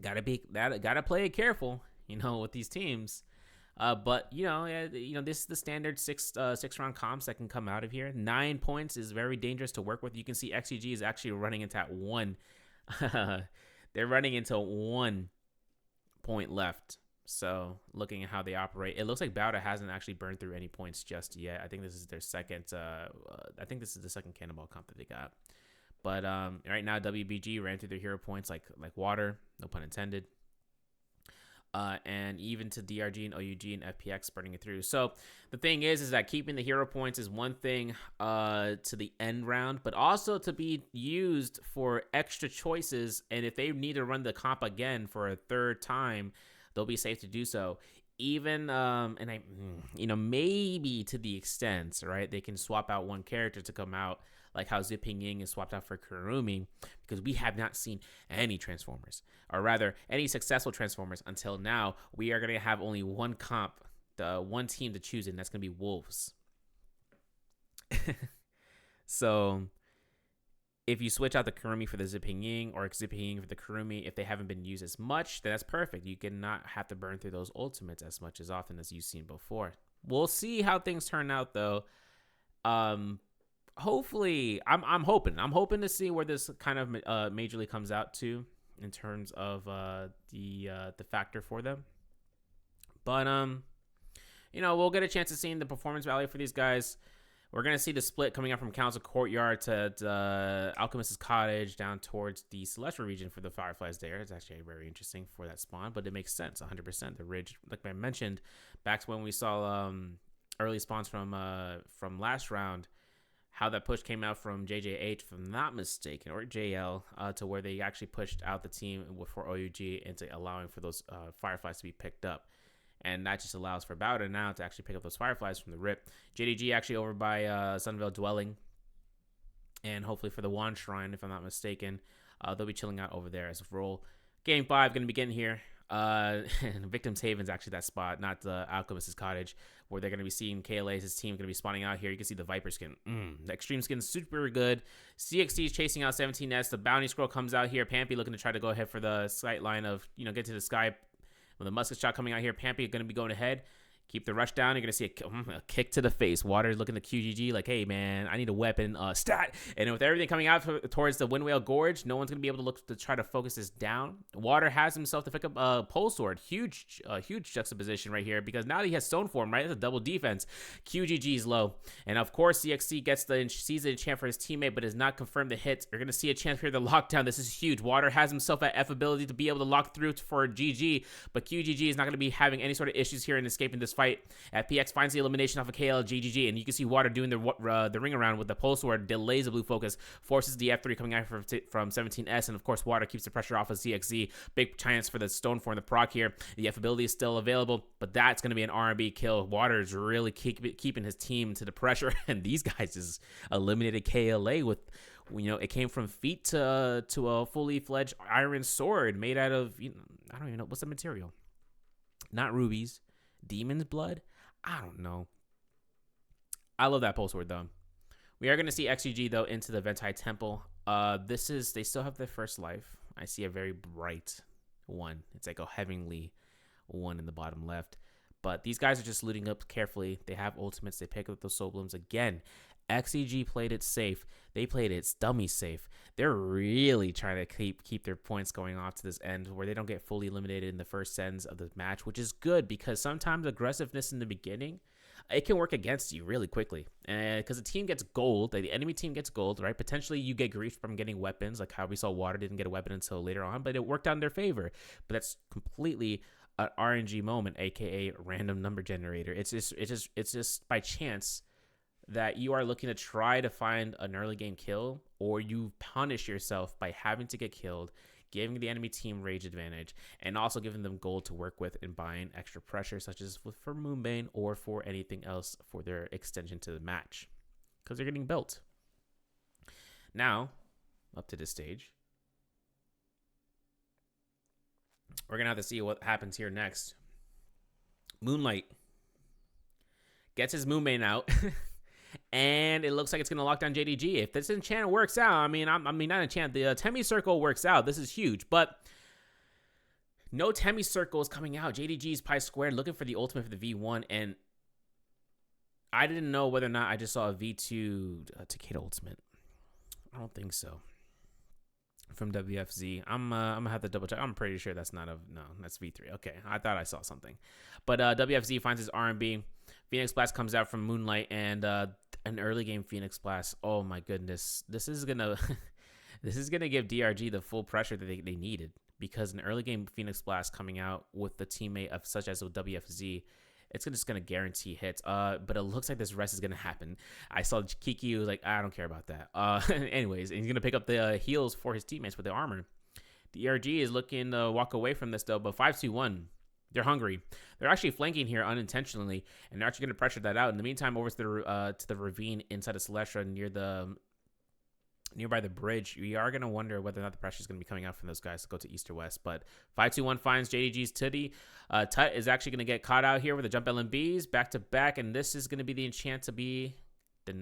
gotta play it careful, with these teams. But this is the standard 6 round comps that can come out of here. 9 points is very dangerous to work with. You can see XCG is actually running into that 1. They're running into 1 point left So looking at how they operate, it looks like Bowda hasn't actually burned through any points just yet. I think this is their second. I think this is the second cannonball comp that they got. But right now, WBG ran through their hero points like water, no pun intended. And even to DRG and OUG and FPX burning it through. So the thing is that keeping the hero points is one thing to the end round, but also to be used for extra choices. And if they need to run the comp again for a third time, they'll be safe to do so. Even maybe to the extent, right, they can swap out one character to come out, like how Ziping Ying is swapped out for Kurumi, because we have not seen any Transformers, or rather, any successful Transformers until now. We are going to have only one comp, the one team to choose, and that's going to be Wolves. So if you switch out the Kurumi for the Ziping Ying, or Ziping Ying for the Kurumi, if they haven't been used as much, then that's perfect. You cannot have to burn through those ultimates as much as often as you've seen before. We'll see how things turn out, though. Hopefully, I'm hoping to see where this kind of majorly comes out to in terms of the factor for them. But we'll get a chance to see the performance value for these guys. We're going to see the split coming up from Council Courtyard to Alchemist's Cottage down towards the Celestial region for the Fireflies there. It's actually very interesting for that spawn, but it makes sense 100%. The ridge, like I mentioned, back when we saw early spawns from last round, how that push came out from JJH, if I'm not mistaken, or JL, to where they actually pushed out the team for OUG into allowing for those Fireflies to be picked up. And that just allows for Bowda now to actually pick up those Fireflies from the rip. JDG actually over by Sunvale Dwelling. And hopefully for the Wand Shrine, if I'm not mistaken, they'll be chilling out over there as a roll. Game 5 going to be getting here. Victim's Haven's actually that spot, not the Alchemist's Cottage, where they're going to be seeing KLA's team going to be spawning out here. You can see the Viper skin. The Extreme skin's super good. CXC is chasing out 17S. The Bounty Scroll comes out here. Pampy looking to try to go ahead for the sight line of, get to the sky. With a musket shot coming out here, Pampy going to be going ahead. Keep the rush down. You're going to see a kick to the face. Water's looking to QGG like, hey, man, I need a weapon. Stat. And with everything coming out towards the Windwhale Gorge, no one's going to be able to look to try to focus this down. Water has himself to pick up a pole sword. Huge juxtaposition right here, because now that he has stone form, right? It's a double defense. QGG is low. And of course, CXC sees the enchant for his teammate, but does not confirm the hit. You're going to see a chance here to lockdown. This is huge. Water has himself that F ability to be able to lock through for GG, but QGG is not going to be having any sort of issues here in escaping this fight. FPX finds the elimination off of KLGGG, and you can see Water doing the ring around with the pole sword, delays the blue focus, forces the F3 coming out from 17S, and of course Water keeps the pressure off of CXZ. Big chance for the stone form, the proc here. The F ability is still available, but that's going to be an R&B kill. Water is really keeping his team to the pressure, and these guys just eliminated KLA with, it came from feet to a fully fledged iron sword made out of, I don't even know what's the material. Not rubies. Demon's blood? I don't know. I love that pole sword though. We are going to see XUG though into the Ventai Temple. They still have their first life. I see a very bright one. It's like a heavenly one in the bottom left. But these guys are just looting up carefully. They have ultimates. They pick up those soul blooms again. XEG played it safe. They played it dummy safe. They're really trying to keep their points going off to this end where they don't get fully eliminated in the first sends of the match, which is good because sometimes aggressiveness in the beginning, it can work against you really quickly. And because the team gets gold, like the enemy team gets gold, right? Potentially you get grief from getting weapons, like how we saw Water didn't get a weapon until later on, but it worked out in their favor. But that's completely an RNG moment, aka random number generator. It's just by chance that you are looking to try to find an early game kill, or you punish yourself by having to get killed, giving the enemy team rage advantage, and also giving them gold to work with and buying extra pressure, such as for Moonbane or for anything else for their extension to the match, because they're getting built. Now, up to this stage, we're going to have to see what happens here next. Moonlight gets his Moonbane out. And it looks like it's going to lock down JDG. If this enchant works out, I mean, not enchant. The Temi Circle works out. This is huge. But no Temi Circle is coming out. JDG's Pi Squared looking for the ultimate for the V1. And I didn't know whether or not I just saw a V2 Takeda ultimate. I don't think so. from WFZ. I'm gonna have to double check. I'm pretty sure that's not no, that's V3. Okay, I thought I saw something, but WFZ finds his R&B. Phoenix Blast comes out from Moonlight and an early game Phoenix Blast. Oh my goodness, this is gonna this is gonna give DRG the full pressure that they needed, because an early game Phoenix Blast coming out with the teammate of such as WFZ, it's just gonna guarantee hits. But it looks like this rest is gonna happen. I saw Kiki was like, I don't care about that. Anyways, and he's gonna pick up the heals for his teammates with the armor. The ERG is looking to walk away from this though, but 5-2-1. They're hungry. They're actually flanking here unintentionally, and they're actually going to pressure that out. In the meantime, over to the ravine inside of Celestia nearby the bridge, we are going to wonder whether or not the pressure is going to be coming out from those guys to go to east or west. But 5-2-1 finds JDG's Tootie. Tut is actually going to get caught out here with the jump LMBs back to back, and this is going to be the enchant to be,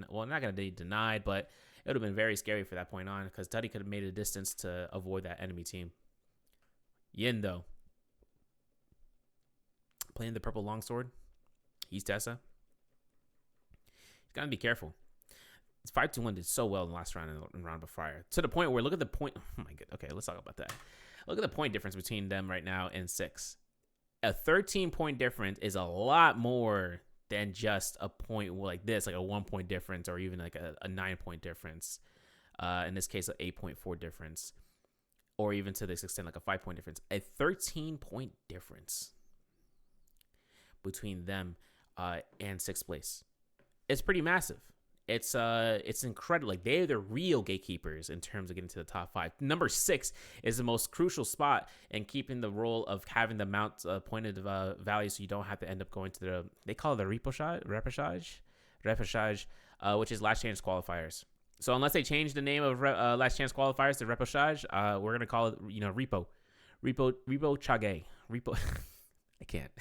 well, not going to be denied, but it would have been very scary for that point on, because Tutty could have made a distance to avoid that enemy team. Yin, though, playing the purple longsword. He's Tessa. He's got to be careful. It's 5-2-1 did so well in the last round in Round of Fire. To the point where, look at the point. Oh, my God. Okay, let's talk about that. Look at the point difference between them right now and 6. A 13-point difference is a lot more than just a point like this, like a 1-point difference, or even like a 9-point difference. In this case, an 8.4 difference, or even to this extent, like a 5-point difference. A 13-point difference between them and 6th place. It's pretty massive. It's incredible. Like, they're the real gatekeepers in terms of getting to the top 5. Number 6 is the most crucial spot in keeping the role of having the mount pointed value, so you don't have to end up going to the, they call it the repechage, which is last chance qualifiers. So unless they change the name of last chance qualifiers to repechage, we're gonna call it repo chage. I can't.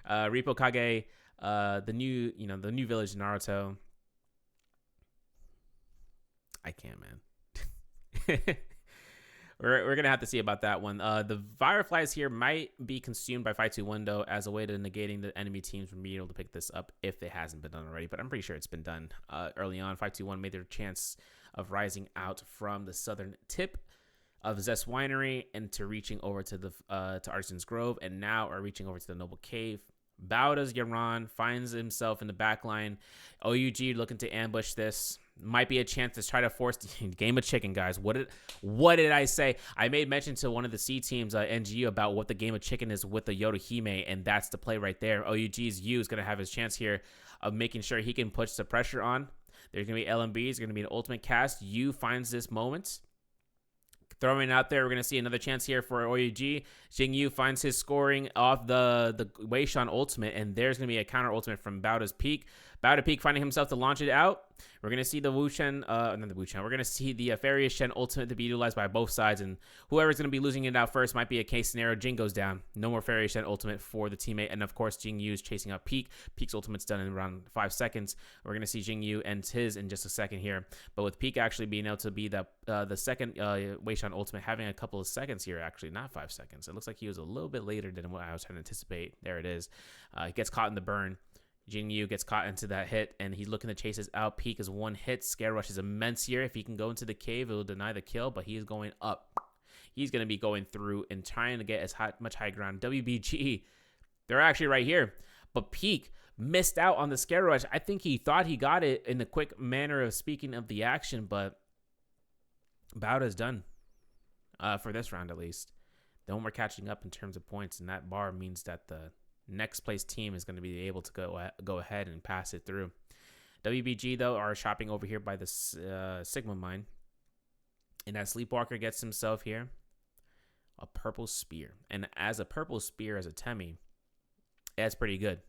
Repo Kage, the new village in Naruto. I can't, man. We're gonna have to see about that one. The Fireflies here might be consumed by 5-2-1 though, as a way to negating the enemy teams from being able to pick this up if it hasn't been done already. But I'm pretty sure it's been done early on. 5-2-1 made their chance of rising out from the southern tip of Zest Winery and to reaching over to the to Artisan's Grove, and now are reaching over to the Noble Cave. Bowda's Yaron finds himself in the back line. OUG looking to ambush this. Might be a chance to try to force the game of chicken, guys. What did I say? I made mention to one of the C teams, NGU, about what the game of chicken is with the Yoda Hime, and that's the play right there. OUG's U is going to have his chance here of making sure he can push the pressure on. There's going to be LMBs. There's going to be an ultimate cast. U finds this moment. Throwing it out there, we're going to see another chance here for OUG. Jing Yu finds his scoring off the Wei Shan ultimate, and there's going to be a counter ultimate from Bowda's Peak. Bowda Peak finding himself to launch it out. We're going to see the Wu Shen, not the Wu Shen, we're going to see the Farius Shen ultimate to be utilized by both sides, and whoever's going to be losing it out first might be a case scenario. Jing goes down. No more Farius Shen ultimate for the teammate, and of course, Jing Yu is chasing up Peak. Peak's ultimate's done in around 5 seconds. We're going to see Jing Yu end his in just a second here, but with Peak actually being able to be the second Wei Shan ultimate, having a couple of seconds here, actually, not 5 seconds. It looks like he was a little bit later than what I was trying to anticipate. There it is. He gets caught in the burn. Jing Yu gets caught into that hit, and he's looking to chase his out. Peak is 1 hit. Scare Rush is immense here. If he can go into the cave, it will deny the kill, but he is going up. He's going to be going through and trying to get as much high ground. WBG, they're actually right here, but Peak missed out on the Scare Rush. I think he thought he got it in the quick manner of speaking of the action, but Bowda's done for this round at least. No more catching up in terms of points, and that bar means that the next place team is going to be able to go ahead and pass it through. WBG, though, are shopping over here by the Sigma mine. And as Sleepwalker gets himself here, a purple spear. And as a purple spear as a Temi, that's pretty good.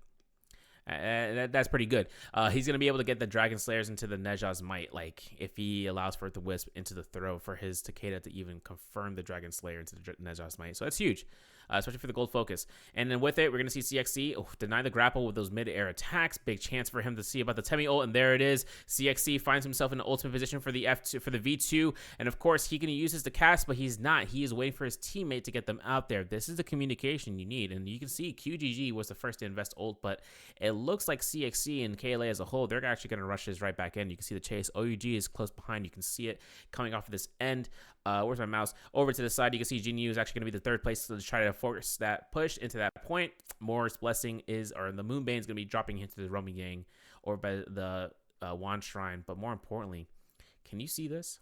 That's pretty good. He's going to be able to get the Dragon Slayers into the Neja's Might, like if he allows for it to wisp into the throw for his Takeda to even confirm the Dragon Slayer into the Neja's Might. So that's huge. especially for the gold focus. And then with it, we're going to see CXC deny the grapple with those mid-air attacks. Big chance for him to see about the Temi ult, and there it is. CXC finds himself in the ultimate position for the F2 for the V2, and of course he can use this to cast, but he's not. He is waiting for his teammate to get them out there. This is the communication you need, and you can see QGG was the first to invest ult, but it looks like CXC and KLA as a whole, they're actually going to rush this right back in. You can see the chase. OUG is close behind. You can see it coming off of this end. Where's my mouse? Over to the side, you can see Jinyu is actually going to be the third place to try to force that push into that point. Morris Blessing or the Moonbane is going to be dropping into the Romy Gang or by the Wand Shrine. But more importantly, can you see this?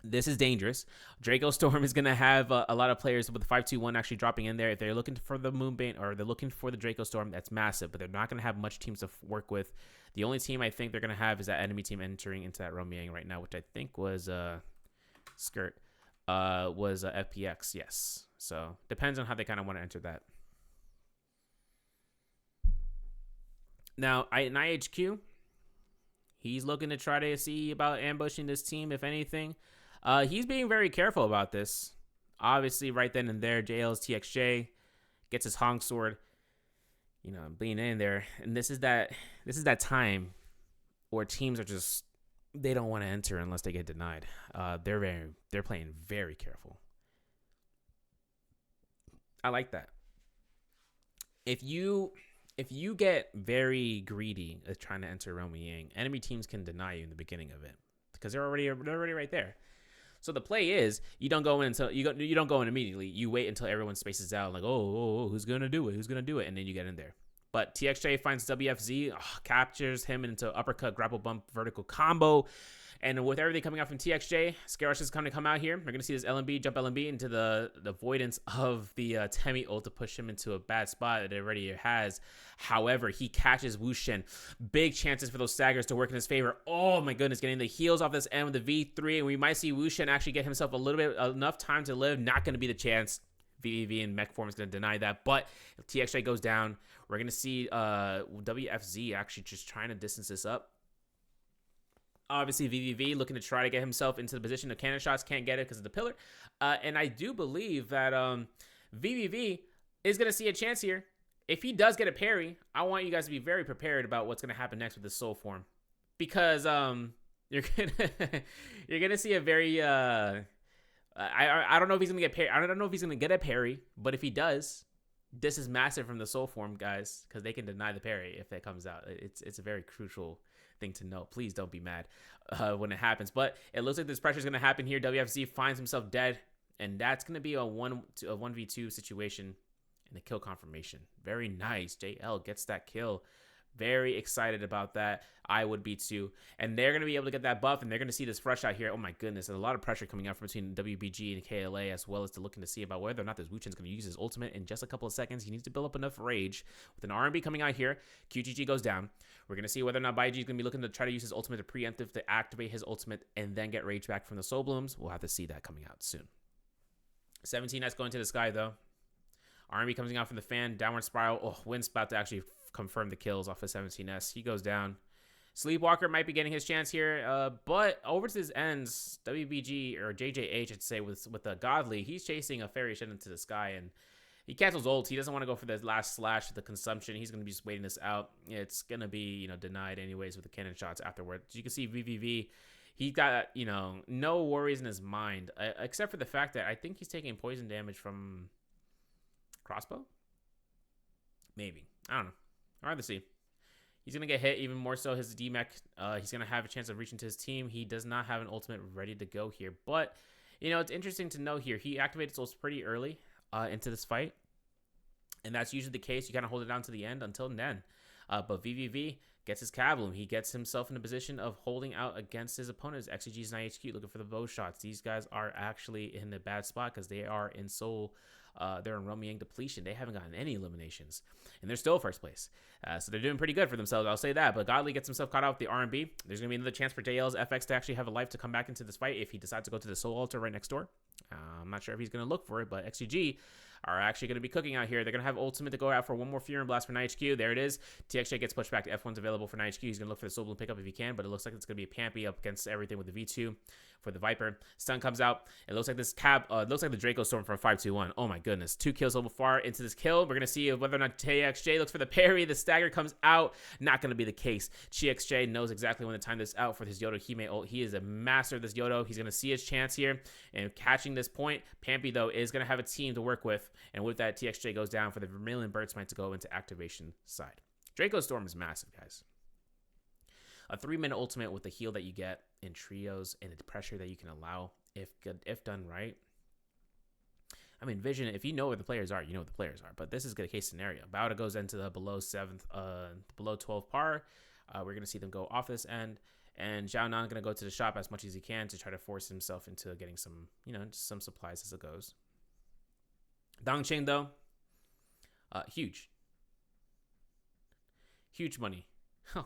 This is dangerous. Draco Storm is going to have a lot of players with the 5-2-1 actually dropping in there. If they're looking for the Moonbane or they're looking for the Draco Storm, that's massive, but they're not going to have much teams to work with. The only team I think they're going to have is that enemy team entering into that Romy Gang right now, which I think was FPX, yes. So depends on how they kind of want to enter that. Now, in IHQ, he's looking to try to see about ambushing this team, if anything. He's being very careful about this. Obviously, right then and there, JL's TXJ gets his Hong Sword, being in there. And this is that time where teams are just, they don't want to enter unless they get denied. They're playing very careful. I like that. If you get very greedy at trying to enter Romy Yang, enemy teams can deny you in the beginning of it because they're already right there. So the play is you don't go in until you don't go in immediately. You wait until everyone spaces out, like who's gonna do it? Who's gonna do it? And then you get in there. But TXJ finds WFZ, captures him into uppercut, grapple bump, vertical combo. And with everything coming out from TXJ, Scarush is going to come out here. We're going to see this LMB, jump LMB into the avoidance of the Temi ult to push him into a bad spot that it already has. However, he catches Wushen. Big chances for those staggers to work in his favor. Oh my goodness, getting the heals off this end with the V3. And we might see Wushen actually get himself enough time to live. Not going to be the chance. VVV in mech form is going to deny that. But if TXJ goes down, we're going to see WFZ actually just trying to distance this up. Obviously, VVV looking to try to get himself into the position of cannon shots. Can't get it because of the pillar. And I do believe that VVV is going to see a chance here. If he does get a parry, I want you guys to be very prepared about what's going to happen next with this soul form. Because you're gonna see a very... I don't know if he's going to get parry. I don't know if he's going to get a parry. But if he does, this is massive from the soul form, guys. Because they can deny the parry if it comes out. It's a very crucial thing to know. Please don't be mad when it happens. But it looks like this pressure is going to happen here. WFZ finds himself dead, and that's going to be a 1v2 situation and a kill confirmation. Very nice. JL gets that kill. Very excited about that. I would be too. And they're going to be able to get that buff, and they're going to see this rush out here. Oh my goodness. There's a lot of pressure coming out from between WBG and KLA, as well as to looking to see about whether or not this Wuchen's going to use his ultimate in just a couple of seconds. He needs to build up enough rage. With an RMB coming out here, QGG goes down. We're going to see whether or not Baiji is going to be looking to try to use his ultimate to preemptive to activate his ultimate and then get rage back from the Soul Blooms. We'll have to see that coming out soon. 17S going to the sky, though. RMB coming out from the fan. Downward spiral. Oh, Wind's about to actually confirm the kills off of 17S. He goes down. Sleepwalker might be getting his chance here, but over to his ends, WBG or JJH, I'd say, with the Godly, he's chasing a fairy shed into the sky, and he cancels ult. He doesn't want to go for the last slash with the consumption. He's going to be just waiting this out. It's going to be, denied anyways with the cannon shots afterwards. You can see VVV, he got, no worries in his mind, except for the fact that I think he's taking poison damage from crossbow? Maybe. I don't know. Hard to see. He's going to get hit even more so. His DMech, he's going to have a chance of reaching to his team. He does not have an ultimate ready to go here. But, it's interesting to know here. He activated his ult pretty early into this fight. And that's usually the case. You kind of hold it down to the end until then. But VVV gets his Cavaloom. He gets himself in a position of holding out against his opponents. XGG's and IHQ looking for the bow shots. These guys are actually in a bad spot because they are in Soul. They're in Romy Yang depletion. They haven't gotten any eliminations. And they're still first place. So they're doing pretty good for themselves. I'll say that. But Godly gets himself caught out with the R&B. There's going to be another chance for JL's FX to actually have a life to come back into this fight if he decides to go to the Soul Altar right next door. I'm not sure if he's going to look for it, but XGG are actually going to be cooking out here. They're going to have ultimate to go out for one more Fury and Blast for NHQ. There it is. TXJ gets pushed back to F1's available for NHQ. He's going to look for the Soul Bloom pickup if he can, but it looks like it's going to be a Pampy up against everything with the V2 for the Viper. Stun comes out. It looks like this it looks like the Draco Storm from 521. Oh my goodness. 2 kills so far into this kill. We're going to see whether or not TXJ looks for the parry. The stagger comes out. Not going to be the case. TXJ knows exactly when to time this out for his Yodo Hime ult. He is a master of this Yodo. He's going to see his chance here and catching this point. Pampy, though, is going to have a team to work with. And with that, TXJ goes down for the Vermilion Bird Smite to go into activation side. Draco Storm is massive, guys. A 3-minute ultimate with the heal that you get in trios and the pressure that you can allow if done right. I mean, Vision, if you know where the players are, you know what the players are. But this is a case scenario. Bowda goes into the below 12 par. We're going to see them go off this end. And Zhao Nan going to go to the shop as much as he can to try to force himself into getting some, just some supplies as it goes. Dongqing, though, huge. Huge money.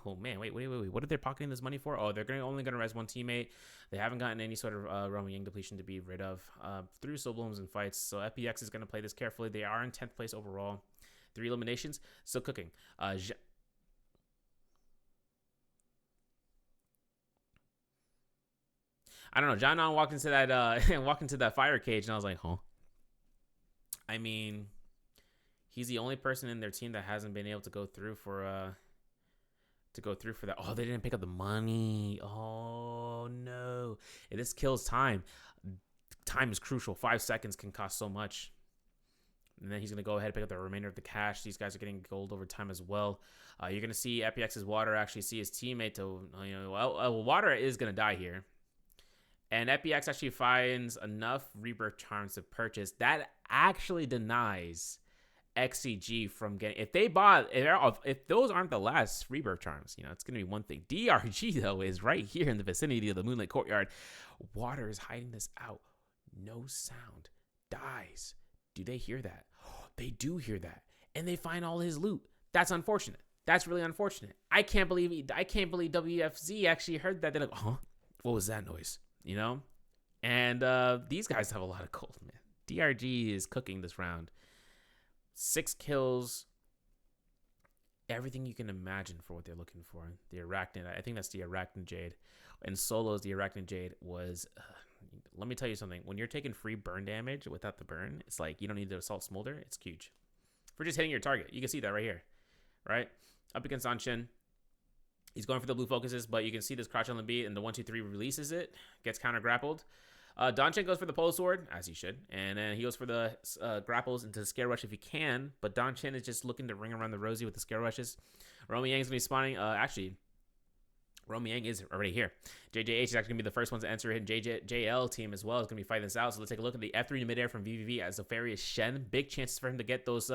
Oh, man. Wait. What are they pocketing this money for? Oh, they're only going to res one teammate. They haven't gotten any sort of Roman Yang depletion to be rid of through Soul Blooms and fights. So FPX is going to play this carefully. They are in 10th place overall. 3 eliminations. Still cooking. I don't know. John Non walked into that fire cage, and I was like, huh? I mean, he's the only person in their team that hasn't been able to go through for that. Oh, they didn't pick up the money. Oh no. And this kills time. Time is crucial. 5 seconds can cost so much. And then he's going to go ahead and pick up the remainder of the cash. These guys are getting gold over time as well. You're going to see FPX's Water actually see his teammate to, Water is going to die here. And FPX actually finds enough Rebirth Charms to purchase. That actually denies XCG from getting, if those aren't the last Rebirth Charms, it's going to be one thing. DRG, though, is right here in the vicinity of the Moonlit Courtyard. Water is hiding this out. No sound. Dies. Do they hear that? They do hear that. And they find all his loot. That's unfortunate. That's really unfortunate. I can't believe WFZ actually heard that. They're like, huh? What was that noise? And these guys have a lot of gold, man. DRG is cooking this round. 6 kills. Everything you can imagine for what they're looking for. The Arachnid. I think that's the Arachnid Jade. And Solo's the Arachnid Jade was... let me tell you something. When you're taking free burn damage without the burn, it's like you don't need the Assault Smolder. It's huge. For just hitting your target. You can see that right here. Right? Up against Anshin. He's going for the blue focuses, but you can see this crouch on the beat, and the 1-2-3 releases it. Gets counter grappled. Donchen goes for the pole sword, as he should, and then he goes for the grapples into the scare rush if he can, but Donchen is just looking to ring around the rosy with the scare rushes. Romy Yang's going to be spawning, Romy Yang is already here. JJH is actually going to be the first one to enter in. JL team as well is going to be fighting this out. So let's take a look at the F3 in midair from VVV as Zofarius Shen. Big chances for him to get those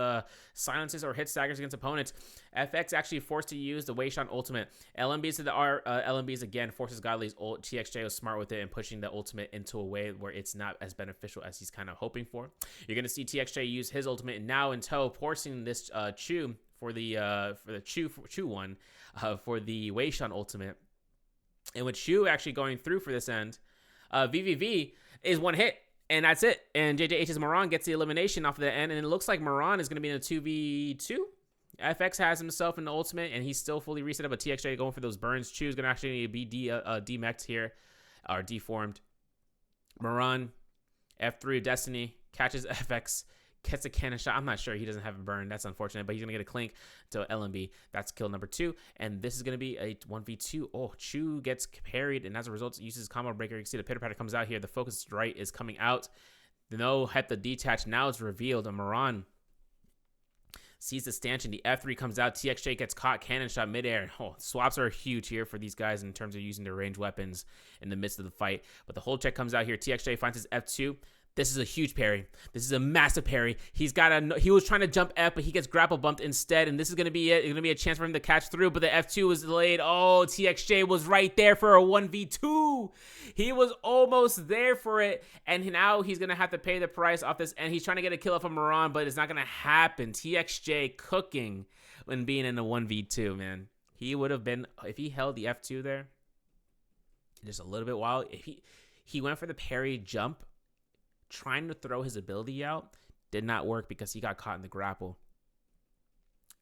silences or hit staggers against opponents. FX actually forced to use the Weishan ultimate. LMBs to the LMBs again forces Godly's ult. TXJ was smart with it and pushing the ultimate into a way where it's not as beneficial as he's kind of hoping for. You're going to see TXJ use his ultimate now in tow, forcing this Chu for the Chu one for the Weishan ultimate. And with Chu actually going through for this end, VVV is one hit, and that's it. And JJH's Moran gets the elimination off of the end, and it looks like Moran is going to be in a 2v2. FX has himself in the ultimate, and he's still fully reset up, but TXJ going for those burns. Chu is going to actually be demeched here, or deformed. Moran, F3 of Destiny, catches FX, gets a cannon shot. I'm not sure. He doesn't have a burn. That's unfortunate, but he's going to get a clink to LMB. That's kill number 2, and this is going to be a 1v2. Oh, Chu gets parried, and as a result, uses combo breaker. You can see the pitter patter comes out here. The focus right is coming out. The no hit the detach. Now it's revealed. And Moran sees the stanchion. The F3 comes out. TXJ gets caught. Cannon shot midair. Oh, swaps are huge here for these guys in terms of using their ranged weapons in the midst of the fight. But the hold check comes out here. TXJ finds his F2. This is a huge parry. This is a massive parry. He was trying to jump F, but he gets grapple bumped instead, and this is going to be it. It's going to be a chance for him to catch through, but the F2 was delayed. Oh, TXJ was right there for a 1v2. He was almost there for it, and now he's going to have to pay the price off this, and he's trying to get a kill off of Moran, but it's not going to happen. TXJ cooking when being in a 1v2, man. He would have been, if he held the F2 there, just a little bit wild. If he went for the parry jump, trying to throw his ability out, Did not work because he got caught in the grapple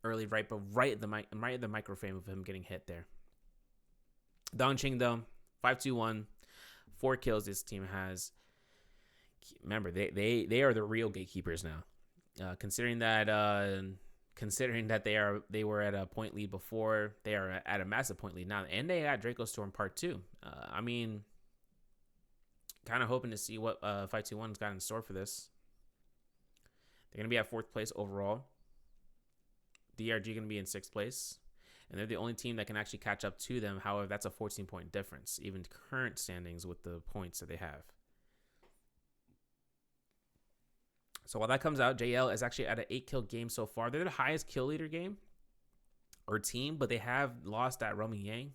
early, right at the microframe of him getting hit there. Dongqing though, 5-2-1, 4 kills this team has. Remember, they are the real gatekeepers now. Considering that they were at a point lead before, they are at a massive point lead now, and they got Draco Storm Part 2. I mean, kind of hoping to see what 521's got in store for this. They're gonna be at 4th place overall. DRG gonna be in 6th place, and they're the only team that can actually catch up to them. However, that's a 14-point difference, even current standings with the points that they have. So while that comes out, JL is actually at an 8-kill game so far. They're the highest kill leader game or team, but they have lost that Roman Yang.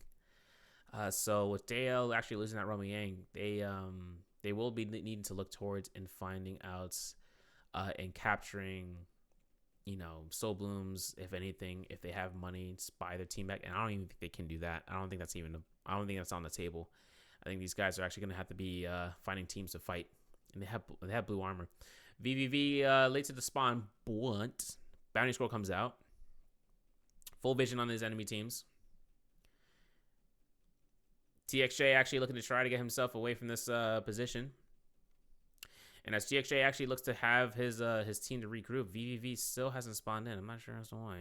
So with JL actually losing that Roman Yang, they will be needing to look towards and finding out and capturing, Soul Blooms, if anything, if they have money to buy their team back. And I don't even think they can do that. I don't think that's on the table. I think these guys are actually going to have to be finding teams to fight, and they have blue armor. VVV late to the spawn, blunt. Bounty scroll comes out. Full vision on his enemy teams. TXJ actually looking to try to get himself away from this position. And as TXJ actually looks to have his team to regroup, VVV still hasn't spawned in. I'm not sure as to why.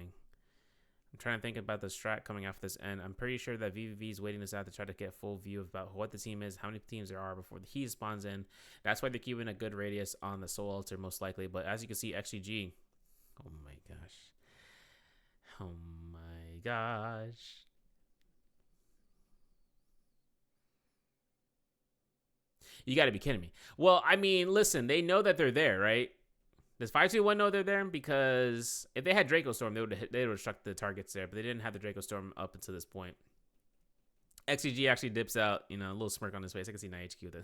I'm trying to think about the strat coming after this end. I'm pretty sure that VVV is waiting this out to try to get a full view about what the team is, how many teams there are before he spawns in. That's why they're keeping a good radius on the Soul Altar most likely. But as you can see, XGG. Oh my gosh. Oh my gosh. You got to be kidding me. Well, I mean, listen, they know that they're there, right? Does 521 know they're there? Because if they had Draco Storm, they would have struck the targets there, but they didn't have the Draco Storm up until this point. XGG actually dips out, a little smirk on his face. I can see NiHQ with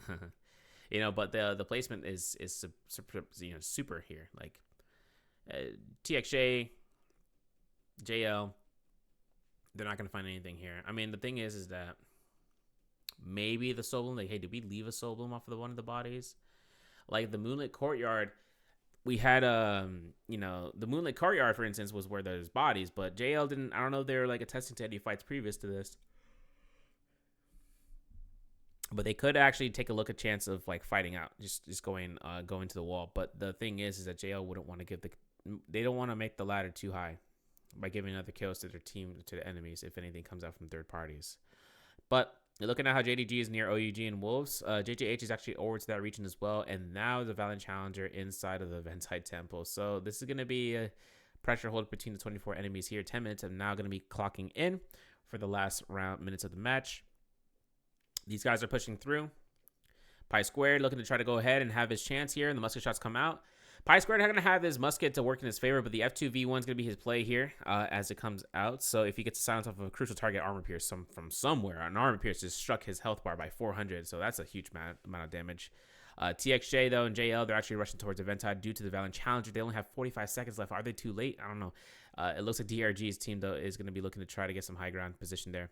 it. But the placement is super here. Like TXJ, JL, they're not going to find anything here. I mean, the thing is that maybe the Soul Bloom, like, hey, did we leave a Soul Bloom off of one of the bodies? Like the Moonlit Courtyard, we had the Moonlit Courtyard, for instance, was where there's bodies, but JL didn't. I don't know if they were like attesting to any fights previous to this, but they could actually take a look at chance of like fighting out, just going to the wall. But the thing is that JL wouldn't want to they don't want to make the ladder too high by giving other kills to their team, to the enemies, if anything comes out from third parties. But you're looking at how JDG is near OUG and Wolves. JJH is actually over to that region as well. And now the Valiant Challenger inside of the Ventai Temple. So this is going to be a pressure hold between the 24 enemies here. 10 minutes are now going to be clocking in for the last minutes of the match. These guys are pushing through. Pi Squared looking to try to go ahead and have his chance here. And the musket shots come out. Pi Squared not going to have his musket to work in his favor, but the F2V1 is going to be his play here as it comes out. So if he gets to silence off of a crucial target armor pierce from somewhere, an armor pierce just struck his health bar by 400. So that's a huge amount of damage. TXJ, though, and JL, they're actually rushing towards Eventide due to the Valiant Challenger. They only have 45 seconds left. Are they too late? I don't know. It looks like DRG's team, though, is going to be looking to try to get some high ground position there.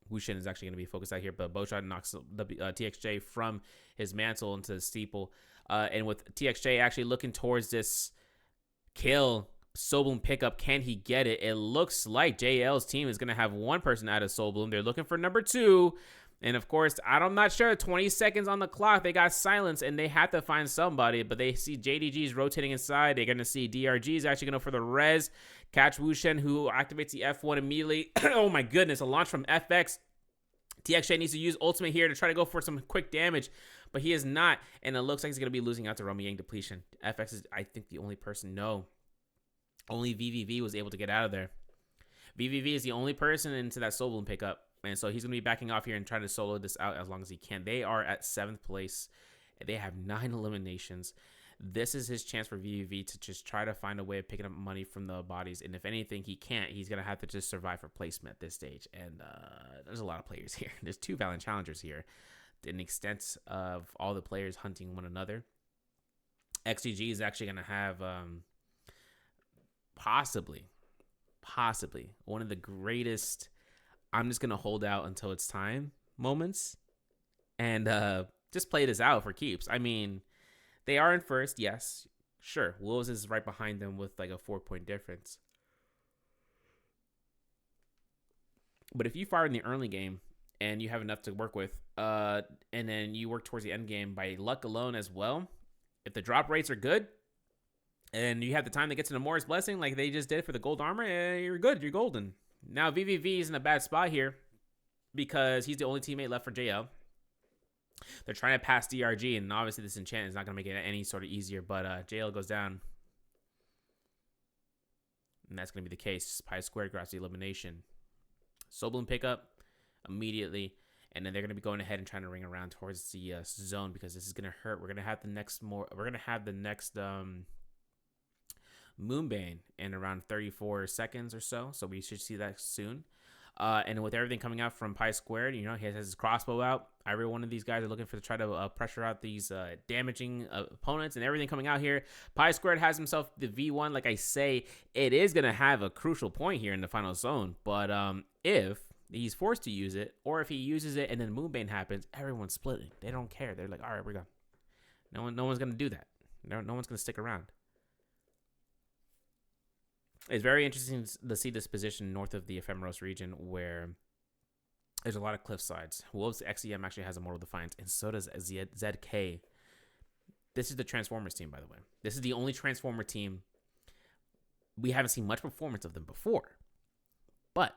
Wushin is actually going to be focused out here, but Bowshot knocks the TXJ from his mantle into the steeple. And with TXJ actually looking towards this kill, Soul Bloom pickup, can he get it? It looks like JL's team is going to have one person out of Soul Bloom. They're looking for number 2. And of course, I'm not sure, 20 seconds on the clock. They got silence and they have to find somebody, but they see JDG's rotating inside. They're going to see DRG's actually going to go for the res. Catch Wushen, who activates the F1 immediately. Oh my goodness, a launch from FX. TXJ needs to use ultimate here to try to go for some quick damage, but he is not, and it looks like he's going to be losing out to Romy Yang depletion. FX is, I think, the only person. No. Only VVV was able to get out of there. VVV is the only person into that Soul Bloom pickup, and so he's going to be backing off here and trying to solo this out as long as he can. They are at 7th place. They have 9 eliminations. This is his chance for VVV to just try to find a way of picking up money from the bodies. And if anything, he can't. He's going to have to just survive for placement at this stage. And there's a lot of players here. There's 2 Valiant Challengers here. An extent of all the players hunting one another. XGG is actually going to have possibly one of the greatest I'm just going to hold out until it's time moments. And just play this out for keeps. I mean, they are in first, yes. Sure, Wolves is right behind them with like a 4 point difference. But if you fire in the early game and you have enough to work with, and then you work towards the end game by luck alone as well, if the drop rates are good and you have the time to get to the Morris Blessing like they just did for the gold armor, you're good. You're golden. Now VVV is in a bad spot here because he's the only teammate left for JL. They're trying to pass DRG, and obviously this enchant is not going to make it any sort of easier, but JL goes down. And that's going to be the case. Pi squared grabs the elimination. Soblin pickup immediately, and then they're going to be going ahead and trying to ring around towards the zone because this is going to hurt. We're going to have the next Moonbane in around 34 seconds or so we should see that soon. And with everything coming out from Pi Squared, he has his crossbow out. Every one of these guys are looking to try to pressure out these damaging opponents, and everything coming out here. Pi Squared has himself the V1. Like I say, it is going to have a crucial point here in the final zone. But if he's forced to use it, or if he uses it and then Moonbane happens, everyone's splitting. They don't care. They're like, all right, we're gone. No one's going to do that. No one's going to stick around. It's very interesting to see this position north of the Ephemeros region where there's a lot of cliff sides. Wolves XEM actually has Immortal Defiance, and so does ZK. This is the Transformers team, by the way. This is the only Transformer team. We haven't seen much performance of them before. But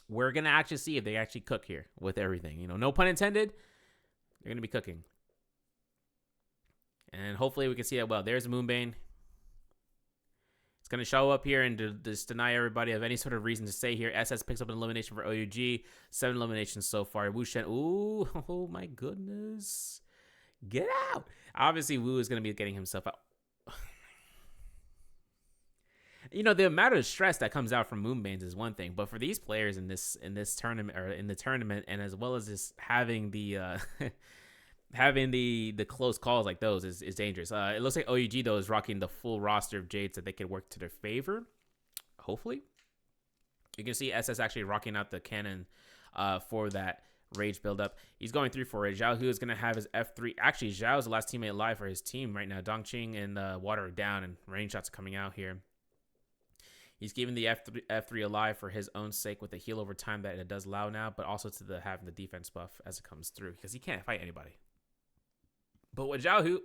we're going to actually see if they actually cook here with everything. No pun intended. They're going to be cooking. And hopefully we can see that well. There's Moonbane. Going to show up here and just deny everybody of any sort of reason to stay here. SS picks up an elimination for OUG. 7 eliminations so far. Wu Shen. Ooh, oh my goodness. Get out. Obviously, Wu is going to be getting himself out. The amount of stress that comes out from Moonbanes is one thing, but for these players in this tournament or in the tournament, and as well as just having the having the close calls like those is dangerous. It looks like OUG, though, is rocking the full roster of Jades that they could work to their favor. Hopefully. You can see SS actually rocking out the cannon for that rage buildup. He's going through for it. Zhao Hu is going to have his F3. Actually, Zhao is the last teammate alive for his team right now. Dongqing and Water are down, and range shots are coming out here. He's giving the F3 alive for his own sake with the heal over time that it does allow now, but also to having the defense buff as it comes through because he can't fight anybody. But with Zhao Hu,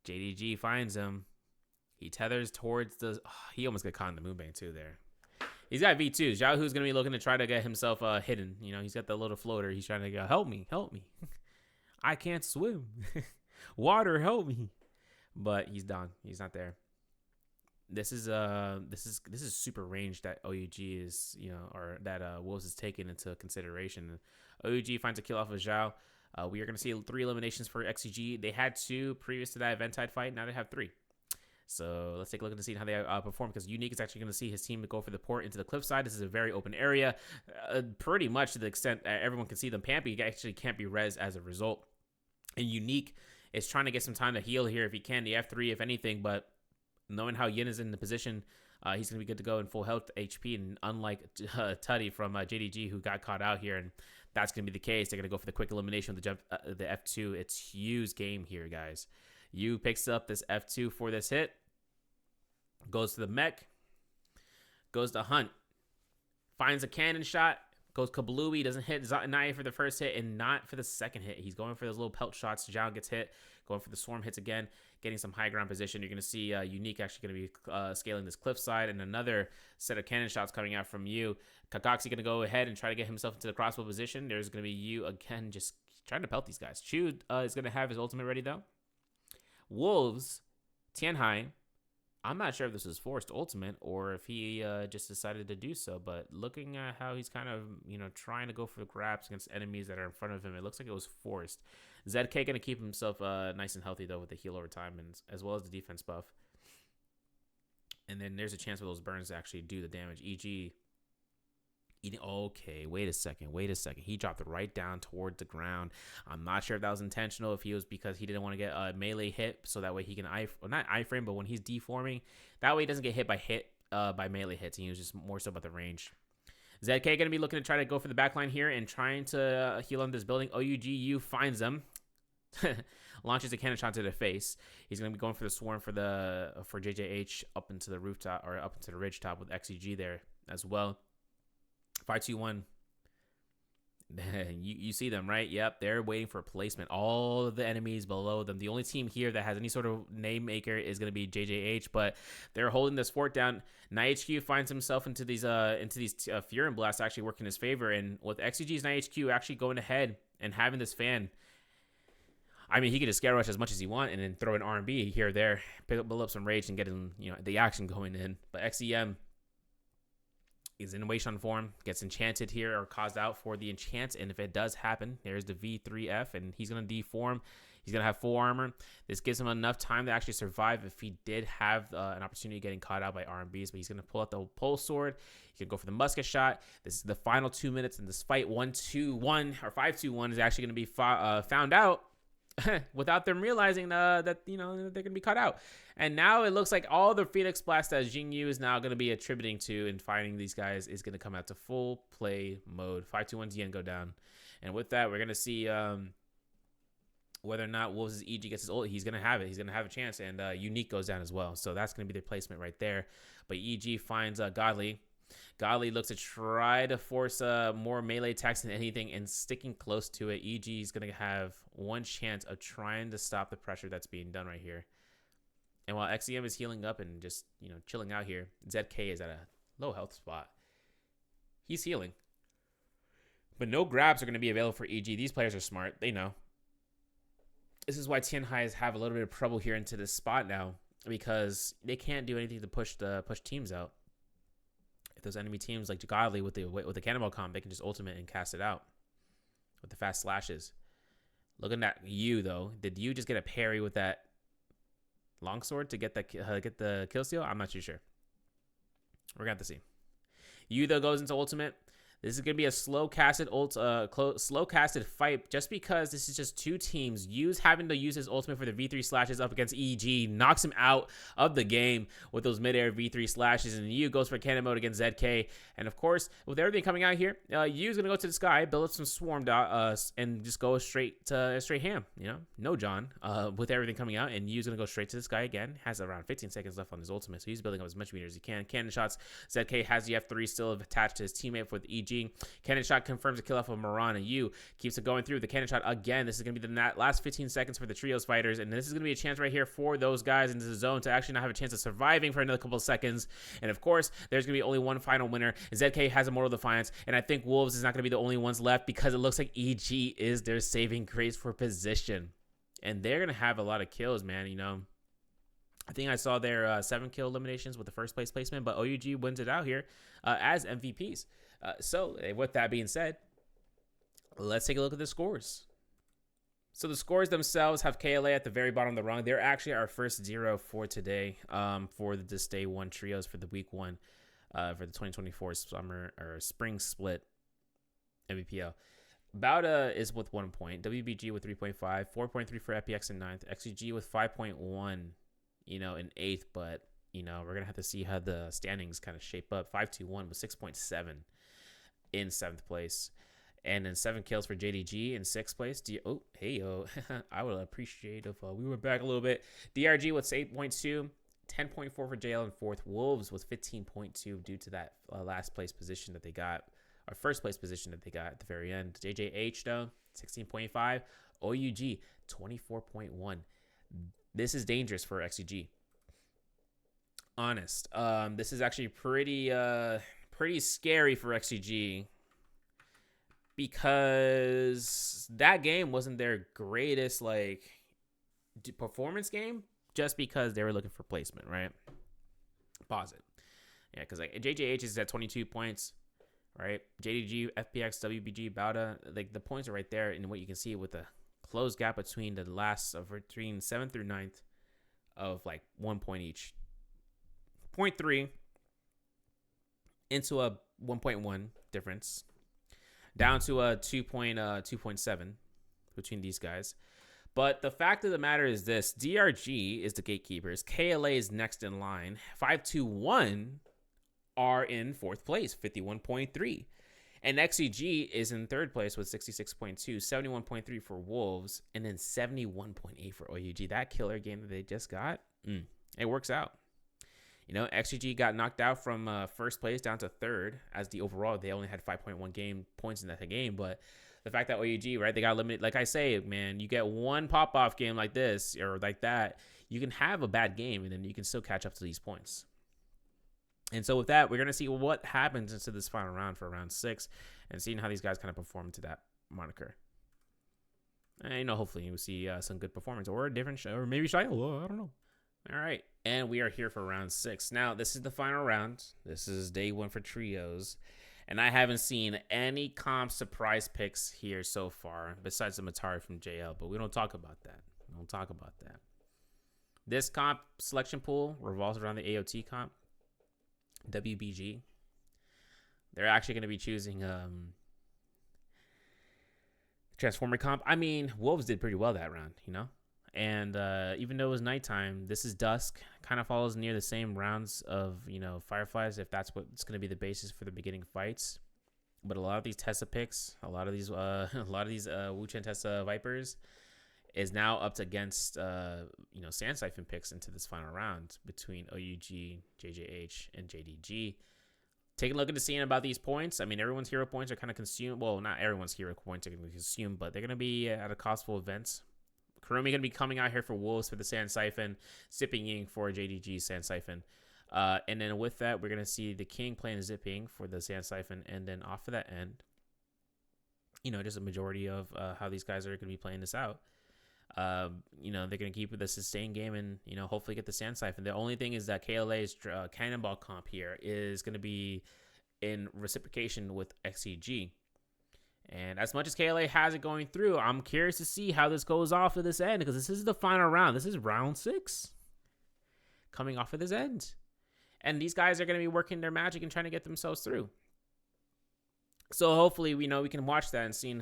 JDG finds him. He tethers towards the. He almost got caught in the Moonbane too there. He's got V2. Zhao Hu's gonna be looking to try to get himself hidden. He's got the little floater. He's trying to go, help me. I can't swim. Water, help me. But he's done. He's not there. This is super range that OUG is, or that Wolves is taking into consideration. OUG finds a kill off of Zhao. We are going to see 3 eliminations for XCG. They had 2 previous to that Eventide fight. Now they have 3. So let's take a look and see how they perform, because Unique is actually going to see his team go for the port into the cliffside. This is a very open area, pretty much to the extent that everyone can see them. Pampy actually can't be res as a result. And Unique is trying to get some time to heal here if he can. The F3, if anything, but knowing how Yin is in the position, he's going to be good to go in full health HP. And unlike Tutty from JDG, who got caught out here, and that's going to be the case, they're going to go for the quick elimination with the F2. It's Yu's game here, guys. Yu picks up this F2 for this hit. Goes to the mech. Goes to Hunt. Finds a cannon shot. Goes Kablooey. Doesn't hit Naya for the first hit and not for the second hit. He's going for those little pelt shots. Zhao gets hit. Going for the swarm hits again. Getting some high ground position. You're going to see Unique actually going to be scaling this cliffside. And another set of cannon shots coming out from Yu. Kakaxi going to go ahead and try to get himself into the crossbow position. There's going to be Yu again just trying to pelt these guys. Chu is going to have his ultimate ready though. Wolves, Tianhai. I'm not sure if this was forced ultimate or if he just decided to do so, but looking at how he's kind of, trying to go for the grabs against enemies that are in front of him, it looks like it was forced. ZK going to keep himself nice and healthy, though, with the heal over time, and as well as the defense buff. And then there's a chance for those burns to actually do the damage. E.g., okay, wait a second. He dropped it right down towards the ground. I'm not sure if that was intentional, if he was because he didn't want to get a melee hit, so that way he can not iframe, but when he's deforming, that way he doesn't get hit by melee hits. He was just more so about the range. ZK going to be looking to try to go for the back line here and trying to heal on this building. OUGU finds them. Launches a cannon shot to the face. He's going to be going for the swarm for JJH up into the rooftop or up into the ridge top with XEG there as well. 5-2-1. You see them, right? Yep, they're waiting for placement. All of the enemies below them. The only team here that has any sort of name maker is going to be JJH, but they're holding this fort down. NiHQ finds himself into these Fury Blasts actually working in his favor, and with XEG's NiHQ actually going ahead and having this fan, I mean, he could just scare rush as much as he want and then throw an R&B here or there, build up some rage and get him, the action going in. But XEM is in Weishan form, gets enchanted here or caused out for the enchant, and if it does happen, there's the V3F, and he's going to deform. He's going to have full armor. This gives him enough time to actually survive if he did have an opportunity of getting caught out by R&Bs, but he's going to pull out the pole sword. He can go for the musket shot. This is the final 2 minutes in this fight. 1-2-1 or 5-2-1 is actually going to be found out without them realizing that they're going to be cut out. And now it looks like all the Phoenix Blast that Jingyu is now going to be attributing to and fighting these guys is going to come out to full play mode. 5-2-1 Yen go down. And with that, we're going to see whether or not Wolves' EG gets his ult. He's going to have it. He's going to have a chance. And Unique goes down as well. So that's going to be their placement right there. But EG finds Godly. Godly looks to try to force more melee attacks than anything and sticking close to it. EG is going to have one chance of trying to stop the pressure that's being done right here. And while XEM is healing up and just, chilling out here, ZK is at a low health spot. He's healing. But no grabs are going to be available for EG. These players are smart. They know. This is why Tianhais have a little bit of trouble here into this spot now, because they can't do anything to push teams out. If those enemy teams like Godly with the cannonball comp, they can just ultimate and cast it out with the fast slashes. Looking at you though, did you just get a parry with that longsword to get the kill steal? I'm not too sure. We're gonna have to see. You though goes into ultimate. This is gonna be a slow casted fight, just because this is just two teams. Yu's having to use his ultimate for the V3 slashes up against EG, knocks him out of the game with those midair V3 slashes, and Yu goes for cannon mode against ZK. And of course, with everything coming out here, Yu's gonna go to the sky, build up some swarm and just go straight ham. No John. With everything coming out, and Yu's gonna go straight to the sky again. Has around 15 seconds left on his ultimate, so he's building up as much meter as he can. Cannon shots. ZK has the F3 still attached to his teammate for the EG. Cannon shot confirms a kill off of Moran, and Yu keeps it going through. The cannon shot again. This is going to be the last 15 seconds for the trios fighters, and this is going to be a chance right here for those guys into the zone to actually not have a chance of surviving for another couple of seconds. And of course, there's going to be only one final winner. ZK has a Mortal Defiance, and I think Wolves is not going to be the only ones left, because it looks like EG is their saving grace for position, and they're going to have a lot of kills, man. I think I saw their 7 kill eliminations with the first place placement, but OUG wins it out here as MVPs. So with that being said, let's take a look at the scores. So the scores themselves have KLA at the very bottom of the rung. They're actually our first 0 for today for this day 1 trios for the week 1 for the 2024 spring split NBPL. Bauda is with 1 point, WBG with 3.5, 4.3 for FPX in 9th, XEG with 5.1, in 8th, but we're going to have to see how the standings kind of shape up. 5-2-1 with 6.7 in 7th place. And then 7 kills for JDG in 6th place. I would appreciate if we were back a little bit. DRG with 8.2, 10.4 for JL in 4th. Wolves with 15.2 due to that last place position that they got, or first place position that they got at the very end. JJH though, 16.5. OUG, 24.1. This is dangerous for XEG. Honest. This is actually pretty scary for XEG, because that game wasn't their greatest performance game, just because they were looking for placement, right? Pause it. Yeah, because JJH is at 22 points, right? JDG, FPX, WBG, Bauda, the points are right there, and what you can see with the close gap between the last between 7th through 9th of 1 point each. 0.3 into a 1.1 difference, down to a 2.7 between these guys. But the fact of the matter is this: DRG is the gatekeepers. KLA is next in line. 5-2-1 are in fourth place, 51.3. And XCG is in third place with 66.2, 71.3 for Wolves, and then 71.8 for OUG. That killer game that they just got, it works out. You know, XGG got knocked out from first place down to third, as the overall, they only had 5.1 points in that game. But the fact that OUG, right, they got limited, like I say, man, you get one pop-off game like this or like that, you can have a bad game, and then you can still catch up to these points. And so with that, we're going to see what happens into this final round for round 6 and seeing how these guys kind of perform to that moniker. And, you know, hopefully we'll see some good performance or a different show, or maybe Shiloh. I don't know. All right. And we are here for round 6. Now, this is the final round. This is day 1 for trios. And I haven't seen any comp surprise picks here so far, besides the Matari from JL. But we don't talk about that. We don't talk about that. This comp selection pool revolves around the AOT comp. WBG. They're actually going to be choosing Transformer comp. I mean, Wolves did pretty well that round, you know? And even though it was nighttime, this is dusk. Kind of follows near the same rounds of, you know, Fireflies, if that's what's going to be the basis for the beginning fights. But a lot of these Tessa picks, a lot of these Wu-Chen Tessa Vipers is now up against, you know, Sand Siphon picks into this final round between OUG, JJH, and JDG. Taking a look at the scene about these points. I mean, everyone's hero points are kind of consumed. Well, not everyone's hero points are going to be consumed, but they're going to be at a costful events. Kurumi going to be coming out here for Wolves for the Sand Siphon, Zipping Ying for JDG Sand Siphon. And then with that, we're going to see the King playing Zipping for the Sand Siphon. And then off of that end, you know, just a majority of how these guys are going to be playing this out. You know, they're going to keep with the sustained game and, you know, hopefully get the Sand Siphon. The only thing is that KLA's Cannonball comp here is going to be in reciprocation with XCG. And as much as KLA has it going through, I'm curious to see how this goes off of this end, because this is the final round. This is round 6 coming off of this end. And these guys are going to be working their magic and trying to get themselves through. So hopefully, we know we can watch that and seen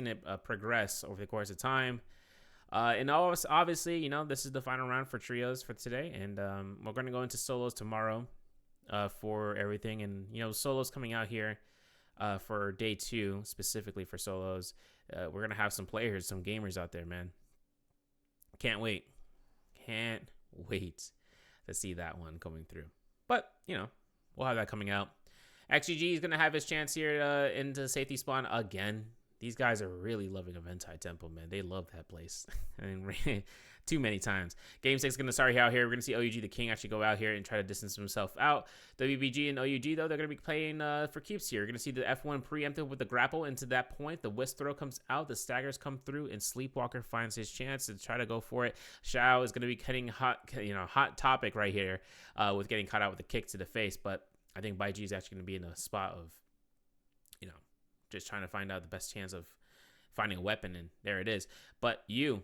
it progress over the course of time. And obviously, you know, this is the final round for trios for today. And we're going to go into solos tomorrow for everything. And, you know, solos coming out here for day 2, specifically for solos. We're going to have some players, some gamers out there, man. Can't wait. Can't wait to see that one coming through. But, you know, we'll have that coming out. XGG is going to have his chance here into safety spawn again. These guys are really loving Aventai Temple, man. They love that place. I mean, too many times. Game 6 is going to start out here. We're going to see OUG the King actually go out here and try to distance himself out. WBG and OUG, though, they're going to be playing for keeps here. You're going to see the F1 preemptive with the grapple into that point. The Wisp throw comes out. The staggers come through, and Sleepwalker finds his chance to try to go for it. Xiao is going to be getting hot topic right here with getting caught out with a kick to the face. But I think Baiji is actually going to be in a spot of, you know, just trying to find out the best chance of finding a weapon, and there it is. But you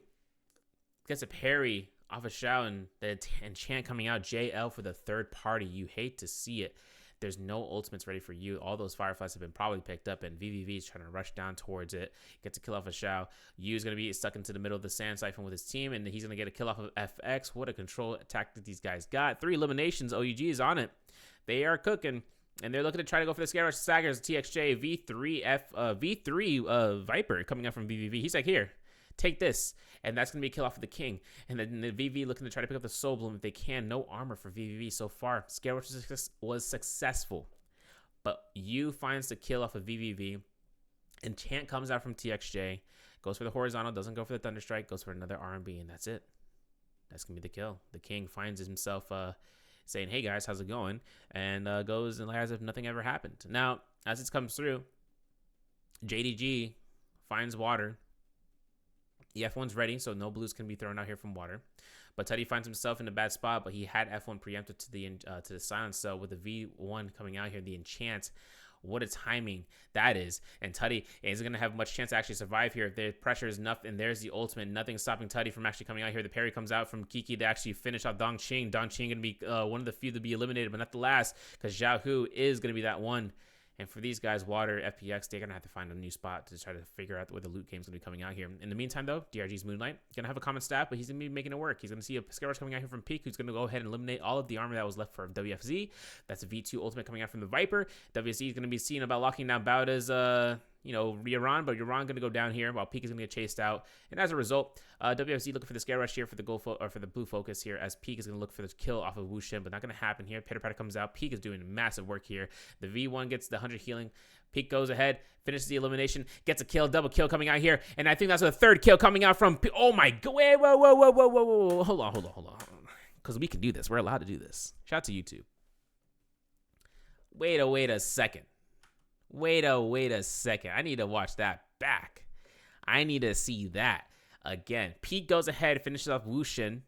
gets a parry off of Xiao, and the enchant coming out. JL for the third party. You hate to see it. There's no ultimates ready for you. All those Fireflies have been probably picked up, and VVV is trying to rush down towards it. Gets a kill off of Xiao. Yu's going to be stuck into the middle of the Sand Siphon with his team, and he's going to get a kill off of FX. What a control attack that these guys got. 3 eliminations. OUG is on it. They are cooking. And they're looking to try to go for the Scare Rush Staggers. TXJ V3 Viper coming up from VVV. He's like, here, take this. And that's going to be a kill off of the King. And then the VV looking to try to pick up the Soul Bloom if they can. No armor for VVV so far. Scare Rush was successful. But Yu finds the kill off of VVV. Enchant comes out from TXJ. Goes for the horizontal. Doesn't go for the Thunder Strike. Goes for another R&B. And that's it. That's going to be the kill. The King finds himself saying, hey guys, how's it going? And goes and as if nothing ever happened. Now, as it comes through, JDG finds water. The F1's ready, so no blues can be thrown out here from water. But Teddy finds himself in a bad spot, but he had F1 preempted to the silence. So with the V1 coming out here, the enchant, what a timing that is. And Tuddy isn't going to have much chance to actually survive here. If the pressure is enough, and there's the ultimate. Nothing stopping Tuddy from actually coming out here. The parry comes out from Kiki to actually finish off Dongqing. Dongqing going to be one of the few to be eliminated, but not the last, because Zhao Hu is going to be that one. And for these guys, Water, FPX, they're going to have to find a new spot to try to figure out where the loot game's going to be coming out here. In the meantime, though, DRG's Moonlight going to have a common staff, but he's going to be making it work. He's going to see a Scare Rush coming out here from Peak, who's going to go ahead and eliminate all of the armor that was left for WFZ. That's a V2 ultimate coming out from the Viper. WFZ is going to be seeing about locking down Bauda's, Yaron, but Yaron going to go down here while Peak is going to get chased out. And as a result, WFZ looking for the Scare Rush here for the for the blue focus here, as Peak is going to look for the kill off of Wushin, but not going to happen here. Pitter Patter comes out. Peak is doing massive work here. The V1 gets the 100 healing. Peak goes ahead, finishes the elimination, gets a kill, double kill coming out here, and I think that's the third kill coming out from. Oh my god! Wait, whoa! Hold on, because we can do this. We're allowed to do this. Shout out to YouTube. Wait a second. Wait a second. I need to watch that back. I need to see that again. Pete goes ahead, finishes off Wushin.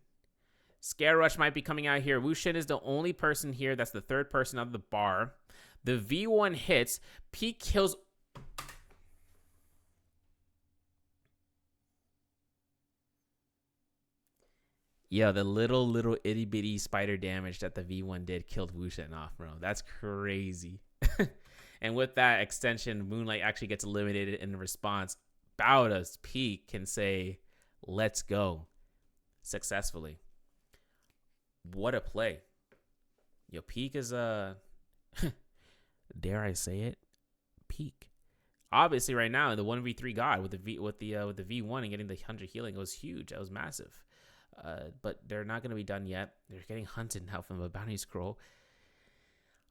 Scare Rush might be coming out here. Wushin is the only person here. That's the third person out of the bar. The V1 hits. Pete kills. Yeah, the little itty bitty spider damage that the V1 did killed Wushin off, bro. That's crazy. And with that extension, Moonlight actually gets eliminated in response. Bauda's Peak can say, let's go, successfully. What a play. Yo, Peak is dare I say it, Peak. Obviously right now, the 1v3 god with the V1 and getting the 100 healing, it was huge. That was massive. But they're not going to be done yet. They're getting hunted now from a bounty scroll.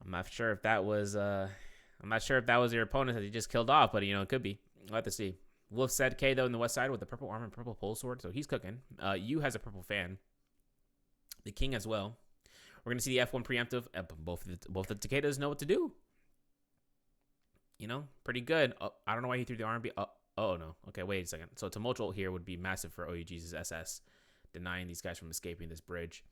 I'm not sure if that was your opponent that he just killed off, but it could be. We'll have to see. Wolf said K though in the west side with the purple armor and purple pole sword, so he's cooking. Yu has a purple fan. The King as well. We're gonna see the F1 preemptive. Both the Takedas know what to do. Pretty good. Oh, I don't know why he threw the R&B. Oh no. Okay, wait a second. So Tumultual here would be massive for OUG's SS, denying these guys from escaping this bridge.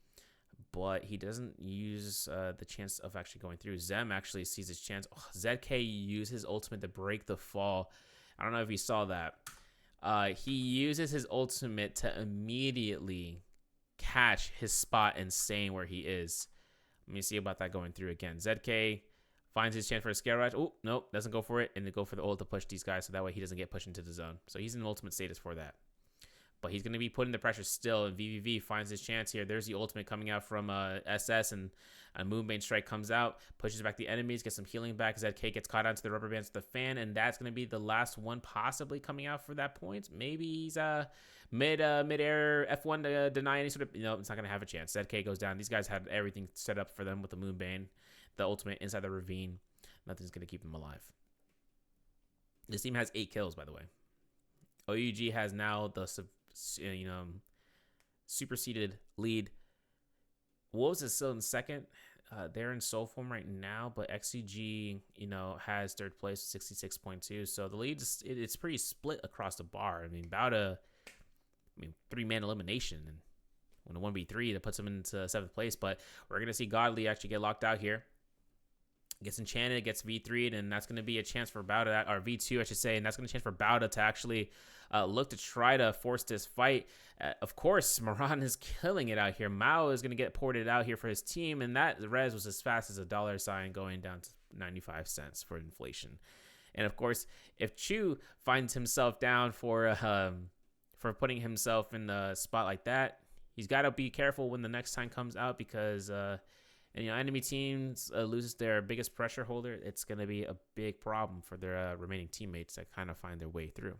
But he doesn't use the chance of actually going through. Zem actually sees his chance. Oh, ZK used his ultimate to break the fall. I don't know if you saw that. He uses his ultimate to immediately catch his spot and staying where he is. Let me see about that going through again. ZK finds his chance for a Scare Rush. Oh, nope, doesn't go for it. And they go for the ult to push these guys so that way he doesn't get pushed into the zone. So he's in ultimate status for that. But he's going to be putting the pressure still, and VVV finds his chance here. There's the ultimate coming out from SS, and a Moonbane Strike comes out, pushes back the enemies, gets some healing back. ZK gets caught onto the rubber bands of the fan, and that's going to be the last one possibly coming out for that point. Maybe he's mid-air F1 to deny any sort of... it's not going to have a chance. ZK goes down. These guys had everything set up for them with the Moonbane, the ultimate inside the ravine. Nothing's going to keep them alive. This team has 8 kills, by the way. OUG has now the... superseded lead. Wolves is still in second. They're in soul form right now, but XCG, has third place with 66.2. So the lead it's pretty split across the bar. I mean, Bauda, 3-man elimination, and when a 1v3 that puts him into 7th place. But we're gonna see Godly actually get locked out here. Gets enchanted, gets V3'd, and that's going to be a chance for Bauda, or V2, I should say, and that's going to be a chance for Bauda to actually look to try to force this fight. Of course, Moran is killing it out here. Mao is going to get ported out here for his team, and that res was as fast as a $sign going down to 95 cents for inflation. And of course, if Chu finds himself down for putting himself in the spot like that, he's got to be careful when the next time comes out, because enemy teams loses their biggest pressure holder. It's going to be a big problem for their remaining teammates that kind of find their way through.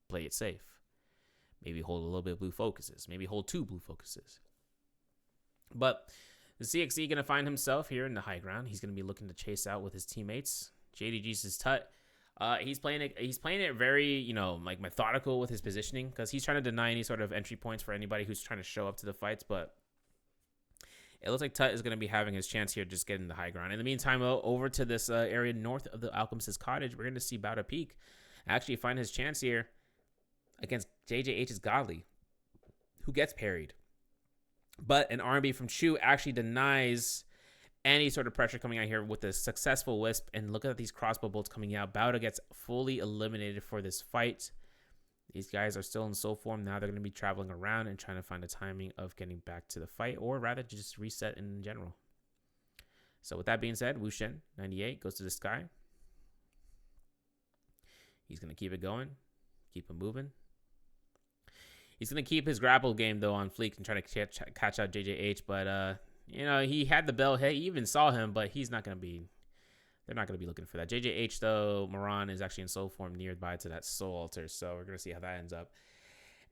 Play it safe. Maybe hold a little bit of blue focuses. Maybe hold 2 blue focuses. But the CXC going to find himself here in the high ground. He's going to be looking to chase out with his teammates. JDG's his Tut. He's playing it very, methodical with his positioning, because he's trying to deny any sort of entry points for anybody who's trying to show up to the fights, but it looks like Tut is going to be having his chance here, just getting the high ground. In the meantime, over to this area north of the Alchemist's Cottage, we're going to see Bauda Peak actually find his chance here against JJH's Godly, who gets parried. But an R&B from Chu actually denies any sort of pressure coming out here with a successful Wisp. And look at these crossbow bolts coming out. Bauda gets fully eliminated for this fight. These guys are still in soul form. Now they're going to be traveling around and trying to find a timing of getting back to the fight, or rather just reset in general. So with that being said, Wushin, 98, goes to the sky. He's going to keep it going, keep it moving. He's going to keep his grapple game, though, on fleek and try to catch out JJH. But, you know, he had the bell hit. You even saw him, but he's not going to be... They're not going to be looking for that. JJH, though, Moran is actually in soul form nearby to that soul altar. So we're going to see how that ends up.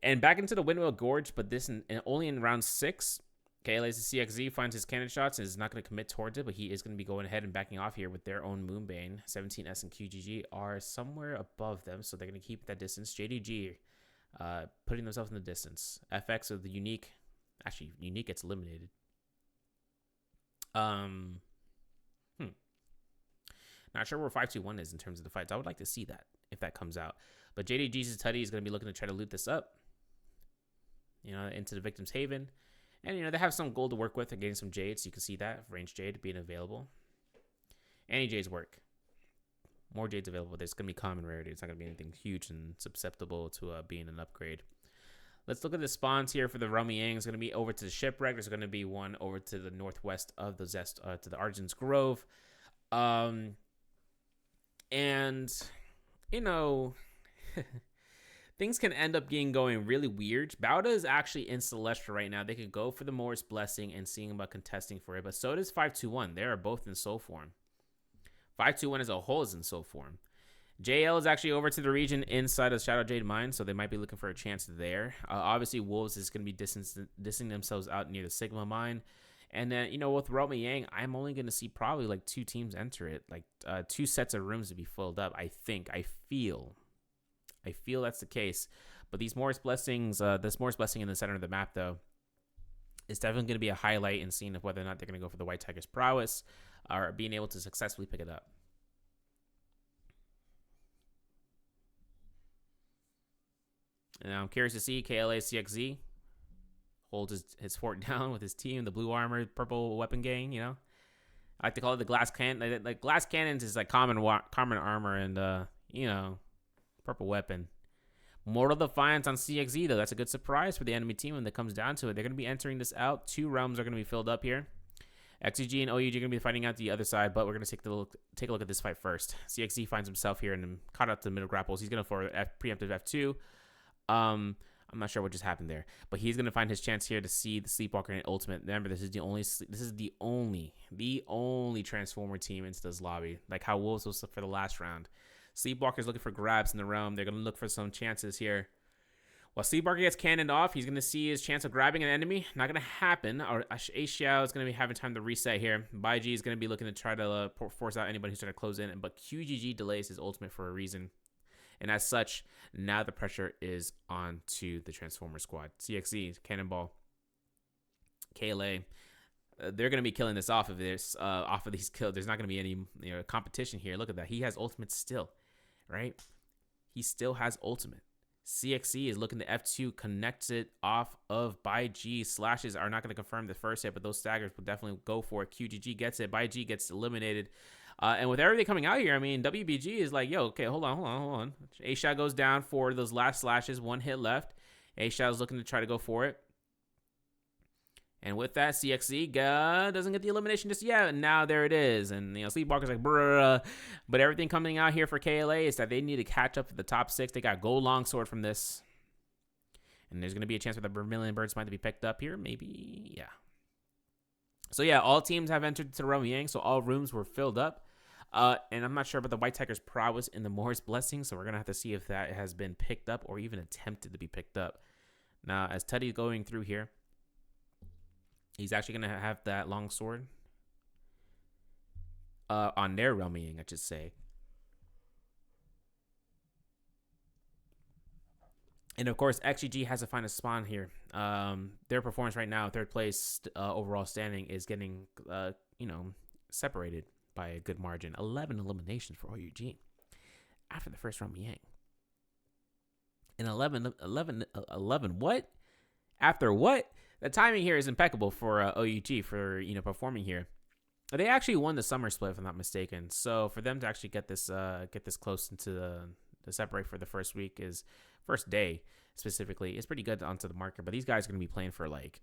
And back into the Windmill Gorge, but this only in round 6. KLA's CXZ finds his cannon shots and is not going to commit towards it, but he is going to be going ahead and backing off here with their own Moonbane. 17S and QGG are somewhere above them, so they're going to keep that distance. JDG putting themselves in the distance. FX of the Unique. Actually, Unique gets eliminated. Not sure where 521 is in terms of the fights. I would like to see that if that comes out. But JDG's Tutty is going to be looking to try to loot this up, you know, into the Victim's Haven. And, you know, they have some gold to work with. They're getting some jades. You can see that. Range jade being available. Any jades work. More jades available. There's going to be common rarity. It's not going to be anything huge and susceptible to being an upgrade. Let's look at the spawns here for the Rummy Yang. It's going to be over to the Shipwreck. There's going to be one over to the northwest of the Zest, to the Argent's Grove. And, you know, things can end up going really weird. Bauda is actually in Celestial right now. They could go for the Morris Blessing and seeing about contesting for it. But so does 521. They are both in soul form. 521 as a whole is in soul form. JL is actually over to the region inside of Shadow Jade Mine, so they might be looking for a chance there. Obviously, Wolves is going to be distancing themselves out near the Sigma Mine. And then, you know, with Romy Yang, I'm only going to see probably like 2 teams enter it. Like 2 sets of rooms to be filled up, I think. I feel that's the case. But these Morris Blessings, this Morris Blessing in the center of the map, though, is definitely going to be a highlight in seeing whether or not they're going to go for the White Tiger's prowess or being able to successfully pick it up. And I'm curious to see KLA CXZ holds his fort down with his team, the blue armor, purple weapon gang, you know. I like to call it the glass cannon. Like glass cannons is like common armor and, you know, purple weapon. Mortal Defiance on CXZ, though. That's a good surprise for the enemy team when it comes down to it. They're going to be entering this out. 2 realms are going to be filled up here. XG and OUG are going to be fighting out the other side, but we're going to take a look at this fight first. CXZ finds himself here and caught out the middle grapples. He's going to for preemptive F2. I'm not sure what just happened there, but he's gonna find his chance here to see the Sleepwalker in ultimate. Remember, this is the only Transformer team into this lobby. Like how Wolves was for the last round. Sleepwalker's looking for grabs in the realm. They're gonna look for some chances here. While Sleepwalker gets cannoned off, he's gonna see his chance of grabbing an enemy. Not gonna happen. Or Xiao is gonna be having time to reset here. Bai G is gonna be looking to try to force out anybody who's trying to close in, but QGG delays his ultimate for a reason. And as such, now the pressure is on to the Transformer squad. CXZ, Cannonball, KLA. They're going to be killing this off of these kills. There's not going to be any competition here. Look at that. He has ultimate still, right? He still has ultimate. CXC is looking to F2, connects it off of Bai G. Slashes are not going to confirm the first hit, but those staggers will definitely go for it. QGG gets it. Bai G gets eliminated. And with everything coming out here, I mean, WBG is like, yo, okay, hold on. A-Shot goes down for those last slashes. 1 hit left. A-Shot is looking to try to go for it. And with that, CXC doesn't get the elimination just yet. And now there it is. And, Sleepwalker's like, bruh. But everything coming out here for KLA is that they need to catch up to the top 6. They got Gold Longsword from this. And there's going to be a chance for the Vermilion Birds might be picked up here. Maybe, yeah. So, yeah, all teams have entered to Romy Yang. So all rooms were filled up. And I'm not sure about the White Tiger's prowess in the Morris Blessing, so we're going to have to see if that has been picked up or even attempted to be picked up. Now, as Teddy's going through here, he's actually going to have that long sword on their Realming, I should say. And, of course, XGG has to find a spawn here. Their performance right now, 3rd place overall standing, is getting, separated by a good margin. 11 eliminations for OUG after the first round Yang. And 11 what? After what? The timing here is impeccable for OUG for, performing here. They actually won the summer split, if I'm not mistaken. So for them to actually get this close into the separate for the first day specifically, is pretty good onto the marker. But these guys are going to be playing for like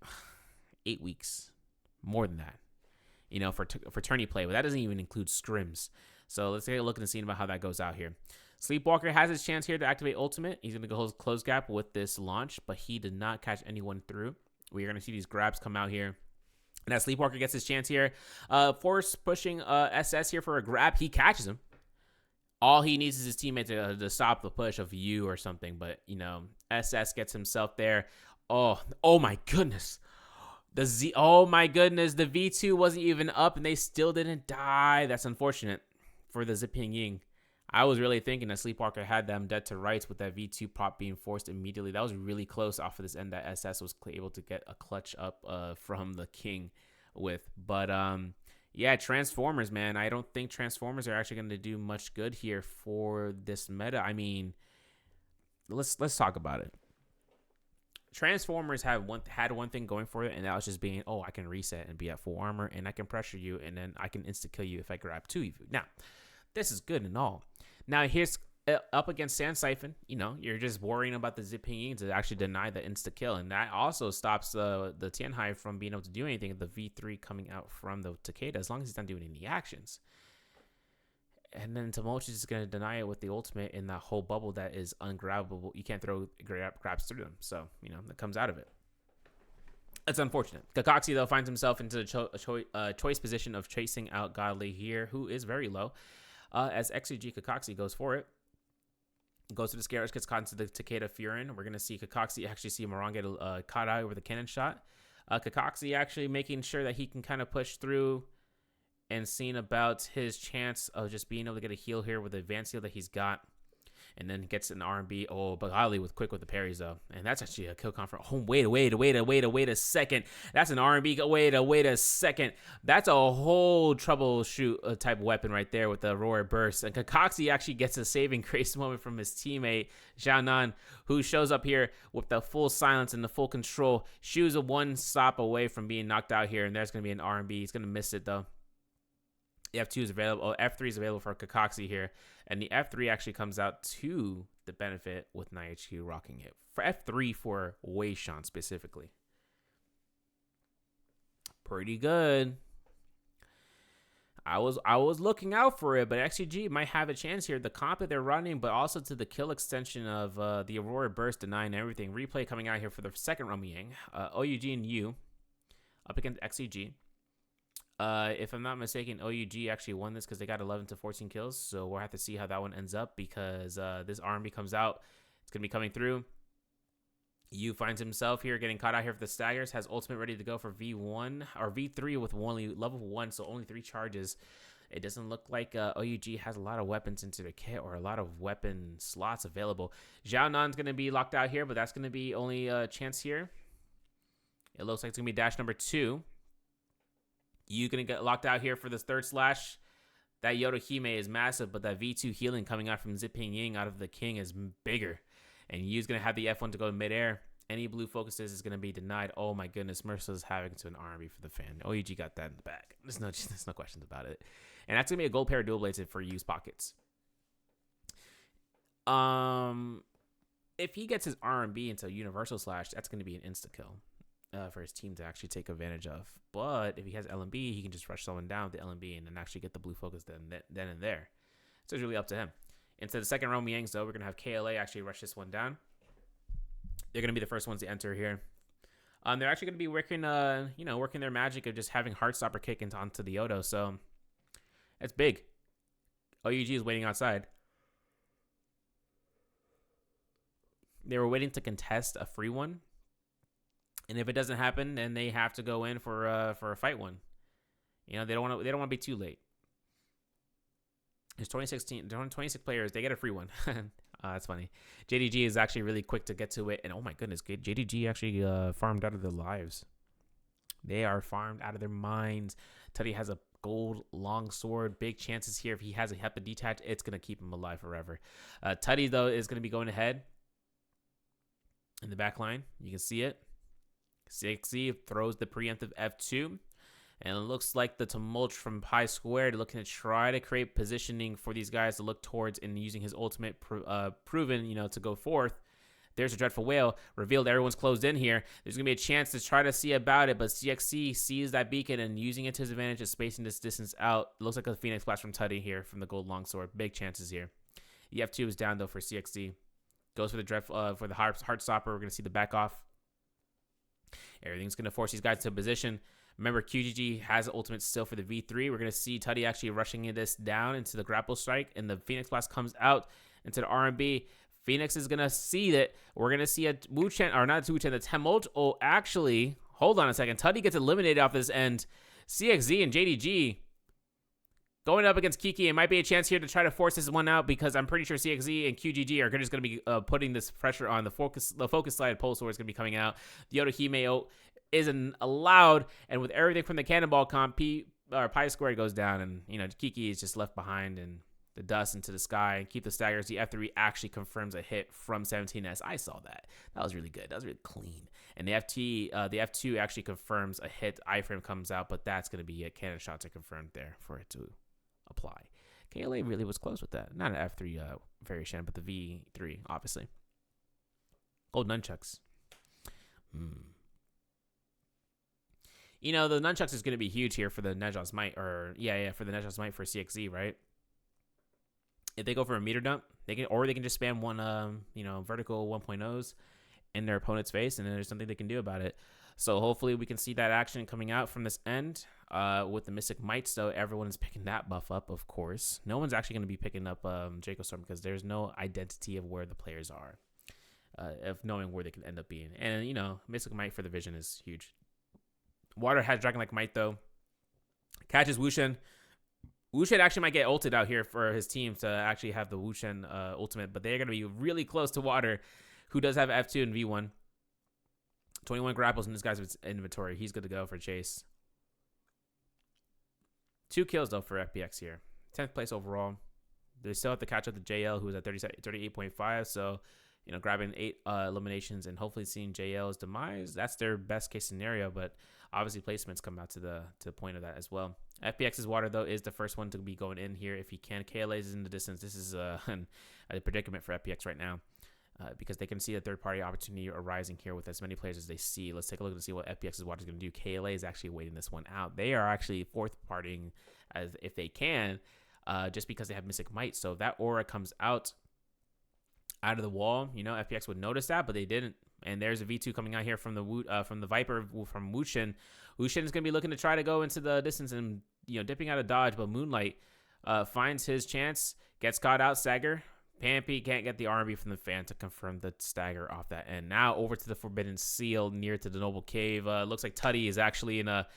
8 weeks, more than that. For tourney play, but that doesn't even include scrims. So let's take a look and see about how that goes out here. Sleepwalker has his chance here to activate ultimate. He's going to go close gap with this launch, but he did not catch anyone through. We're going to see these grabs come out here. And as Sleepwalker gets his chance here, Force pushing SS here for a grab. He catches him. All he needs is his teammate to stop the push of you or something. But, you know, SS gets himself there. Oh my goodness. Oh my goodness. The V2 wasn't even up and they still didn't die. That's unfortunate for the Ziping Ying. I was really thinking that Sleepwalker had them dead to rights with that V2 pop being forced immediately. That was really close off of this end that SS was able to get a clutch up from the King with. But, yeah, Transformers, man. I don't think Transformers are actually going to do much good here for this meta. I mean, let's talk about it. Transformers had one thing going for it, and that was just being, I can reset and be at full armor, and I can pressure you, and then I can insta-kill you if I grab 2 of you. Now, this is good and all. Now, here's up against Sand Siphon. You know, you're just worrying about the Ziping Ying to actually deny the insta-kill, and that also stops the Tianhai from being able to do anything. The V3 coming out from the Takeda, as long as he's not doing any actions. And then Tomochi is going to deny it with the ultimate in that whole bubble that is ungrabbable. You can't throw grabs through them. So, you know, that comes out of it. It's unfortunate. Kakashi, though, finds himself into the choice position of chasing out Godly here, who is very low. As XCG Kakashi goes for it. Goes to the Scarabs, gets caught into the Takeda Furin. We're going to see Kakashi actually see Moran get caught out with a cannon shot. Kakashi actually making sure that he can kind of push through and seeing about his chance of just being able to get a heal here with the advanced heal that he's got. And then gets an R&B. Oh, but Ali with quick with the parries, though. And that's actually a kill confirm. Oh, wait a second. That's an R&B. Wait a second. That's a whole troubleshoot type weapon right there with the Aurora Burst. And Kakashi actually gets a saving grace moment from his teammate, Xiaonan, who shows up here with the full silence and the full control. Shu's a one stop away from being knocked out here. And there's going to be an R&B. He's going to miss it, though. The F2 is available. F3 is available for Kakashi here. And the F3 actually comes out to the benefit with NiHQ rocking it. For F3 for Wei Shan specifically. Pretty good. I was looking out for it, but XCG might have a chance here. The comp that they're running, but also to the kill extension of the Aurora Burst denying everything. Replay coming out here for the second Romy Yang. OUG and U up against XCG. If I'm not mistaken, OUG actually won this because they got 11 to 14 kills. So we'll have to see how that one ends up because this R&B comes out. It's going to be coming through. Yu finds himself here getting caught out here for the Staggers. Has ultimate ready to go for V1 or V3 with only level 1. So only 3 charges. It doesn't look like OUG has a lot of weapons into the kit or a lot of weapon slots available. Zhao Nan's going to be locked out here, but that's going to be only a chance here. It looks like it's going to be dash number 2. You gonna get locked out here for this third slash. That Yodohime is massive, but that V2 healing coming out from Ziping Ying out of the King is bigger. And Yu's gonna have the F1 to go in midair. Any blue focuses is gonna be denied. Oh my goodness, Merciless having to an R&B for the fan. OUG got that in the back. There's no questions about it. And that's gonna be a gold pair of dual blades for Yu's pockets. If he gets his R&B into Universal Slash, that's gonna be an insta kill. For his team to actually take advantage of. But if he has LMB, he can just rush someone down with the LMB and then actually get the blue focus then and there. So it's really up to him. Into the second Romy Yangs, though, we're going to have KLA actually rush this one down. They're going to be the first ones to enter here. They're actually going to be working, working their magic of just having Heartstopper kick onto the Odo. So it's big. OUG is waiting outside. They were waiting to contest a free one. And if it doesn't happen, then they have to go in for a fight one. You know, they don't want to be too late. There's 26 players. They get a free one. That's funny. JDG is actually really quick to get to it. And oh my goodness, JDG actually farmed out of their lives. They are farmed out of their minds. Tutty has a gold long sword. Big chances here. If he has a Hepa detach, it's going to keep him alive forever. Tutty, though, is going to be going ahead in the back line. You can see it. 60 throws the preemptive F2. And it looks like the Tumult from Pi Squared looking to try to create positioning for these guys to look towards and using his ultimate proven, to go forth. There's a Dreadful Whale. Revealed everyone's closed in here. There's going to be a chance to try to see about it, but CXC sees that beacon and using it to his advantage of spacing this distance out. It looks like a Phoenix Blast from Tutty here from the Gold Longsword. Big chances here. The F2 is down, though, for CXC. Goes for the Heartstopper. We're going to see the back off. Everything's going to force these guys to position. Remember, QGG has ultimate still for the V3. We're going to see Tutty actually rushing this down into the grapple strike, and the Phoenix Blast comes out into the R&B. Phoenix is going to see that. We're going to see a Wu Chen, or not a Wu Chen, the Tumult. Oh, actually, hold on a second. Tutty gets eliminated off this end. CXZ and JDG going up against Kiki. It might be a chance here to try to force this one out because I'm pretty sure CXZ and QGG are just going to be putting this pressure on the focus slide. Pole Sword is going to be coming out. The Otohime isn't allowed, and with everything from the Cannonball comp, Pi Squared goes down, and Kiki is just left behind in the dust into the sky and keep the staggers. The F3 actually confirms a hit from 17S. I saw that. That was really good. That was really clean. And the F2 actually confirms a hit. iframe comes out, but that's going to be it. Cannon shots are confirmed there for it to apply. KLA really was close with that. Not an F3 variation, but the V3, obviously. Gold nunchucks. The nunchucks is going to be huge here for the Nejaz Might, for the Nejaz Might for CXZ, right? If they go for a meter dump, they can just spam one, vertical 1.0s in their opponent's face, and then there's something they can do about it. So hopefully we can see that action coming out from this end. With the Mystic Mites, though, everyone is picking that buff up, of course. No one's actually going to be picking up Draco Storm because there's no identity of where the players are, of knowing where they can end up being. And, Mystic Mite for the Vision is huge. Water has Dragon-like Might, though. Catches Wushen. Wushen actually might get ulted out here for his team to actually have the Wushen ultimate, but they're going to be really close to Water, who does have F2 and V1. 21 grapples in this guy's inventory. He's good to go for chase. 2 kills, though, for FPX here. 10th place overall. They still have to catch up to JL, who was at 38.5, so, grabbing 8 eliminations and hopefully seeing JL's demise. That's their best case scenario, but obviously placements come out to the point of that as well. FPX's Water, though, is the first one to be going in here if he can. KLA's is in the distance. This is a predicament for FPX right now because they can see a third-party opportunity arising here with as many players as they see. Let's take a look and see what FPX's Water is going to do. KLA is actually waiting this one out. They are actually fourth-partying as if they can just because they have Mystic Might. So if that aura comes out of the wall, FPX would notice that, but they didn't. And there's a V2 coming out here from the Viper from Wushen. Wushen is going to be looking to try to go into the distance and, dipping out of dodge, but Moonlight finds his chance, gets caught out, stagger. Pampy can't get the R&B from the fan to confirm the stagger off that end. Now over to the Forbidden Seal near to the Noble Cave. Looks like Tutty is actually in a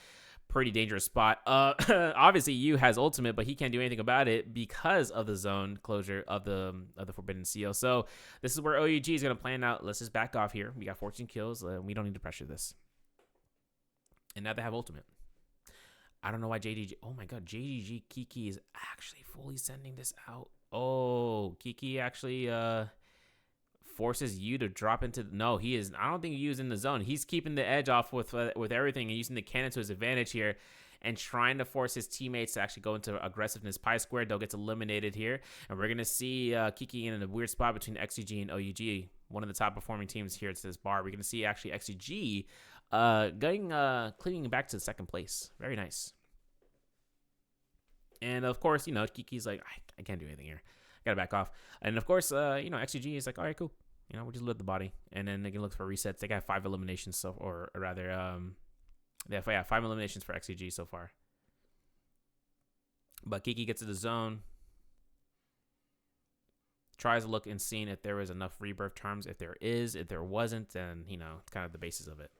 pretty dangerous spot. Obviously, Yu has ultimate, but he can't do anything about it because of the zone closure of the Forbidden Seal. So this is where OUG is going to plan out. Let's just back off here. We got 14 kills. We don't need to pressure this. And now they have ultimate. I don't know why JDG. Oh my God, JDG Kiki is actually fully sending this out. Oh, Kiki actually forces you to drop into. No, he is. I don't think Yu's in the zone. He's keeping the edge off with everything and using the cannon to his advantage here, and trying to force his teammates to actually go into aggressiveness. Pi Squared, though, gets eliminated here, and we're gonna see Kiki in a weird spot between XCG and OUG, one of the top performing teams here to this bar. We're gonna see actually XCG clinging back to the second place. Very nice. And of course, Kiki's like, I can't do anything here. I gotta back off. And of course, XCG is like, all right, cool. We'll just let the body, and then they can look for resets. They got 5 eliminations, they have 5 eliminations for XCG so far. But Kiki gets to the zone, tries to look and seeing if there was enough rebirth charms. If there wasn't, then it's kind of the basis of it.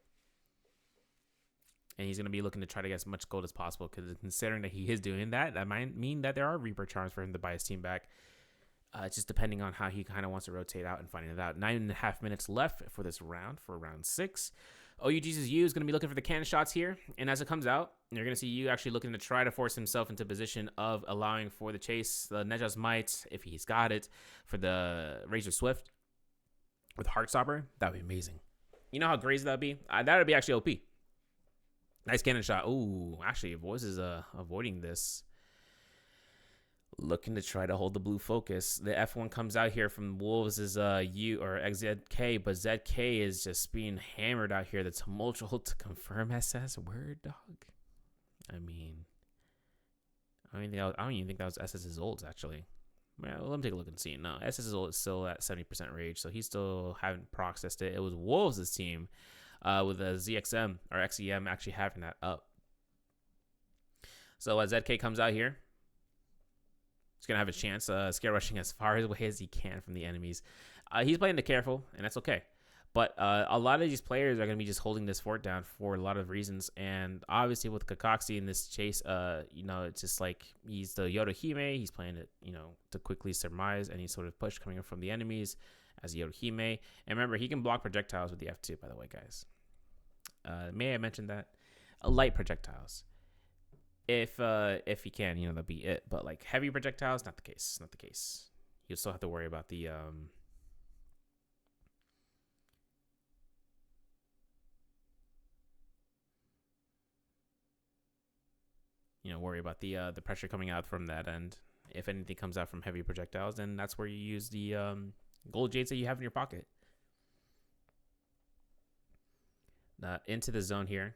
And he's going to be looking to try to get as much gold as possible because considering that he is doing that, that might mean that there are rebirth charms for him to buy his team back. It's just depending on how he kind of wants to rotate out and finding it out. 9.5 minutes left for this round, for round 6. OUG's Yu is going to be looking for the cannon shots here. And as it comes out, you're going to see Yu actually looking to try to force himself into position of allowing for the chase. The Nejaz Might, if he's got it, for the Razor Swift with Heartstopper. That would be amazing. You know how crazy that would be? That would be actually OP. Nice cannon shot. Ooh, actually, Voice is avoiding this. looking to try to hold the blue focus. The F1 comes out here from Wolves is U or XZK, but ZK is just being hammered out here. The tumultual to confirm SS word dog. I mean, I don't even think that was SS's olds actually. Well, let me take a look and see. No, SS's old is still at 70% rage, so he still haven't processed it. It was Wolves' team with a ZXM or XEM actually having that up. So ZK comes out here. He's going to have a chance, scare rushing as far away as he can from the enemies. He's playing the careful, and that's okay. But a lot of these players are going to be just holding this fort down for a lot of reasons. And obviously with Kakashi in this chase, it's just like he's the Yodohime. He's playing it, to quickly surmise any sort of push coming from the enemies as Yodohime. And remember, he can block projectiles with the F2, by the way, guys. May I mention that? Light projectiles. If he can, that'd be it. But like heavy projectiles, not the case. Not the case. You'll still have to worry about the worry about the pressure coming out from that end. If anything comes out from heavy projectiles, then that's where you use the gold jades that you have in your pocket. Into the zone here.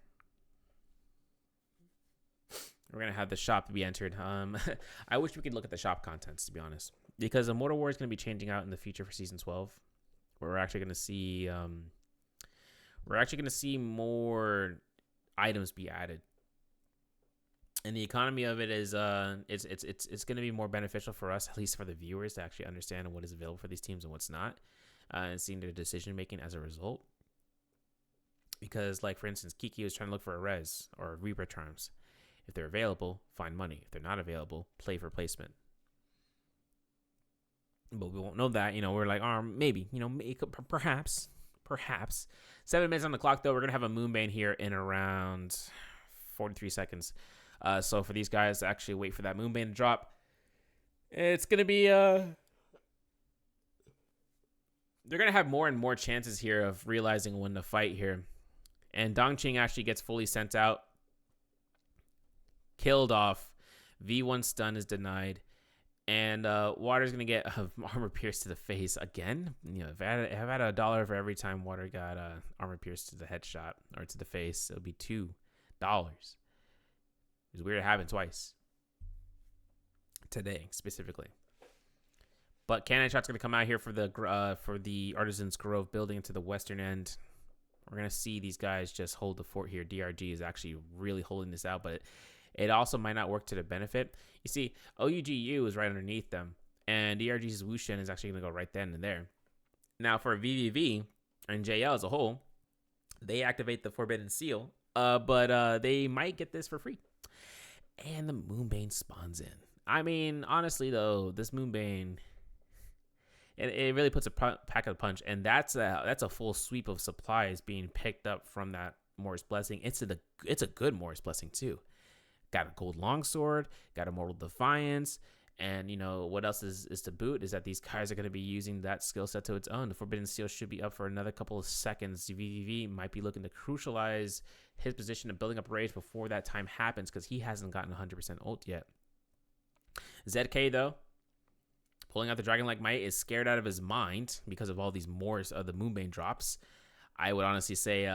We're going to have the shop be entered. I wish we could look at the shop contents, to be honest. Because the Mortal War is going to be changing out in the future for Season 12. Where we're actually going to see... more items be added. And the economy of it is... it's going to be more beneficial for us, at least for the viewers, to actually understand what is available for these teams and what's not. And seeing their decision-making as a result. Because, like, for instance, Kiki was trying to look for a res or Reaper charms. If they're available, find money. If they're not available, play for placement. But we won't know that. We're like, maybe. Perhaps. 7 minutes on the clock, though. We're going to have a Moonbane here in around 43 seconds. So for these guys to actually wait for that Moonbane to drop, it's going to be... they're going to have more and more chances here of realizing when to fight here. And Dongqing actually gets fully sent out. Killed off. V1 stun is denied. And Water's going to get armor pierced to the face again. If I had $1 for every time Water got armor pierced to the headshot or to the face, it would be $2. It's weird it happened twice. Today, specifically. But Cannon Shot's going to come out here for the Artisan's Grove building to the western end. We're going to see these guys just hold the fort here. DRG is actually really holding this out, but it also might not work to their benefit. You see, OUGU is right underneath them, and DRG's Wushen is actually going to go right then and there. Now, for VVV and JL as a whole, they activate the Forbidden Seal, but they might get this for free. And the Moonbane spawns in. I mean, honestly, though, this Moonbane... It really puts a pack of punch, and that's a full sweep of supplies being picked up from that Morris Blessing. It's a good Morris Blessing too. Got a gold longsword, got a Mortal Defiance, and what else is to boot is that these guys are going to be using that skill set to its own. The Forbidden Seal should be up for another couple of seconds. VVV might be looking to crucialize his position of building up rage before that time happens because he hasn't gotten 100% ult yet. ZK though, pulling out the Dragon-like Might, is scared out of his mind because of all these Morris of the Moonbane drops. I would honestly say,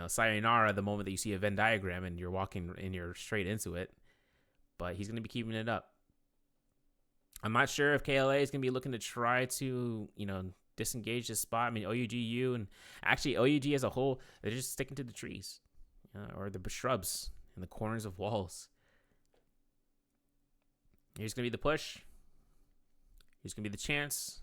sayonara the moment that you see a Venn diagram and you're walking and you're straight into it. But he's going to be keeping it up. I'm not sure if KLA is going to be looking to try to, disengage this spot. I mean, OUGU and actually OUG as a whole, they're just sticking to the trees or the shrubs in the corners of walls. Here's going to be the push. Here's going to be the chance.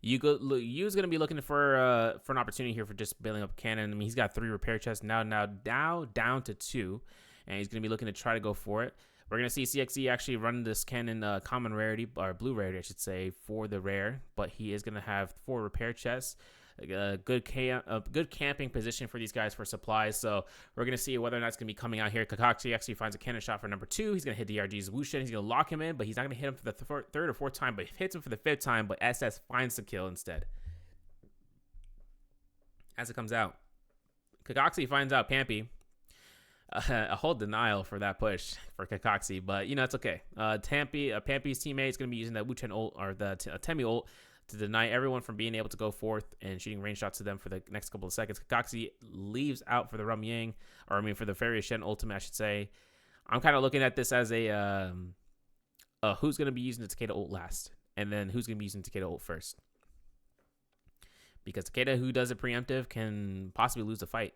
Yu's going to be looking for an opportunity here for just building up cannon. I mean, he's got 3 repair chests now down to 2, and he's going to be looking to try to go for it. We're going to see CXE actually run this cannon common rarity, or blue rarity, I should say, for the rare, but he is going to have 4 repair chests. A good camping position for these guys for supplies. So we're going to see whether or not it's going to be coming out here. Kakashi actually finds a cannon shot for number 2. He's going to hit DRG's Wushen. He's going to lock him in, but he's not going to hit him for the third or fourth time, but hits him for the 5th time, but SS finds the kill instead. As it comes out, Kakashi finds out Pampy A whole denial for that push for Kakaxi, but you know it's okay. Pampy's teammate is going to be using that Wu-Chen ult or the Temi ult to deny everyone from being able to go forth and shooting range shots to them for the next couple of seconds. Kakaxi leaves out for the Rumyang, or I mean for the Fairy Shen ultimate, I should say. I'm kind of looking at this as a who's going to be using the Takeda ult last, and then who's going to be using Takeda ult first. Because Takeda, who does it preemptive, can possibly lose the fight.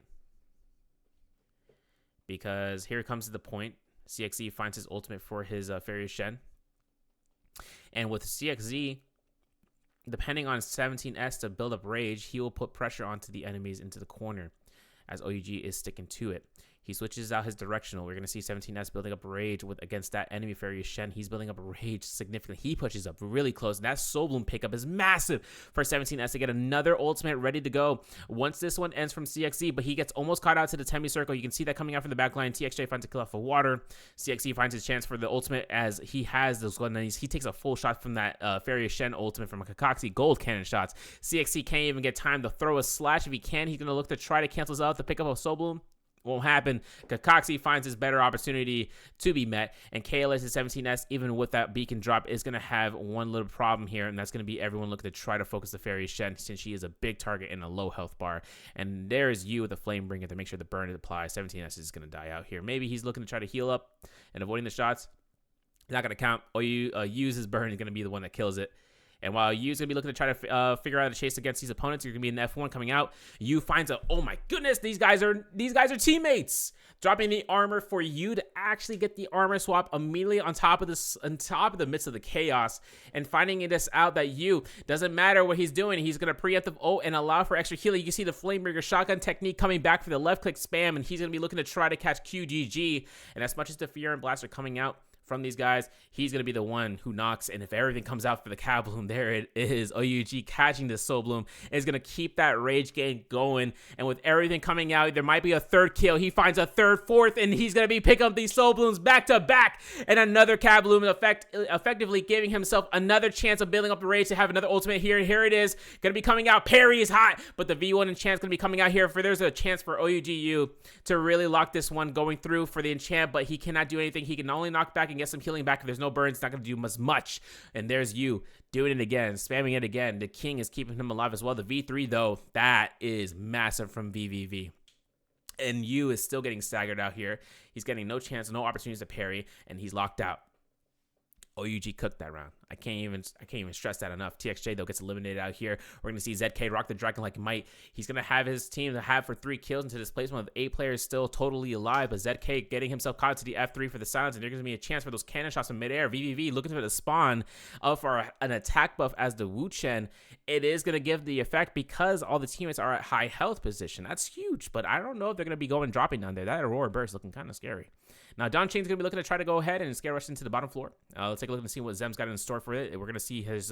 Because here comes the point. CXZ finds his ultimate for his Fairy Shen. And with CXZ, depending on 17S to build up rage, he will put pressure onto the enemies into the corner as OUG is sticking to it. He switches out his directional. We're going to see 17S building up rage against that enemy Fairy Shen. He's building up rage significantly. He pushes up really close. And that Soul Bloom pickup is massive for 17S to get another ultimate ready to go once this one ends from CXZ. But he gets almost caught out to the Temi circle. You can see that coming out from the back line. TXJ finds a kill off of water. CXZ finds his chance for the ultimate as he has those golden enemies. He takes a full shot from that Fairy Shen ultimate from a Kakaxi gold cannon shots. CXZ can't even get time to throw a slash. If he can, he's going to look to try to cancel out the pickup of Soul Bloom. Won't happen. Kakaxi finds his better opportunity to be met, and KLS and 17S, even with that beacon drop, is going to have one little problem here, and that's going to be everyone looking to try to focus the Fairy Shen since she is a big target in a low health bar. And there's you with the Flame Bringer to make sure the burn applies. 17S is going to die out here. Maybe he's looking to try to heal up and avoiding the shots. It's not going to count. Or you use his burn is going to be the one that kills it. And while Yu's going to be looking to try to figure out a chase against these opponents, you're going to be in the F1 coming out. Yu finds a, oh my goodness, these guys are teammates. Dropping the armor for Yu to actually get the armor swap immediately on top of the midst of the chaos. And finding this out that Yu, doesn't matter what he's doing, he's going to preemptive ult and allow for extra healing. You can see the Flamebringer shotgun technique coming back for the left click spam, and he's going to be looking to try to catch QGG. And as much as the Fear and Blast are coming out from these guys, he's going to be the one who knocks. And if everything comes out for the Cat Bloom, there it is. OUG catching the Soul Bloom is going to keep that rage game going. And with everything coming out, there might be a third kill. He finds a third, fourth, and he's going to be picking up these Soul Blooms back to back. And another Cat Bloom effectively giving himself another chance of building up the rage to have another ultimate here. And here it is. Going to be coming out. Parry is hot, but the V1 enchant's going to be coming out here. There's a chance for OUGU to really lock this one going through for the enchant, but he cannot do anything. He can only knock back and get some healing back. If there's no burns, it's not going to do as much. And there's you doing it again, spamming it again. The King is keeping him alive as well. The V3, though, that is massive from VVV. And Yu is still getting staggered out here. He's getting no chance, no opportunities to parry, and he's locked out. OUG cooked that round. I can't even stress that enough. TXJ, though, gets eliminated out here. We're going to see ZK rock the dragon like might. He's going to have his team to have for 3 kills into this placement with 8 players still totally alive. But ZK getting himself caught to the F3 for the silence. And there's going to be a chance for those cannon shots in midair. VVV looking for the spawn for an attack buff as the Wu Chen. It is going to give the effect because all the teammates are at high health position. That's huge. But I don't know if they're going to be dropping down there. That Aurora Burst looking kind of scary. Now, Don Chain's going to be looking to try to go ahead and scare rush into the bottom floor. Let's take a look and see what Zem's got in store for it. We're going to see his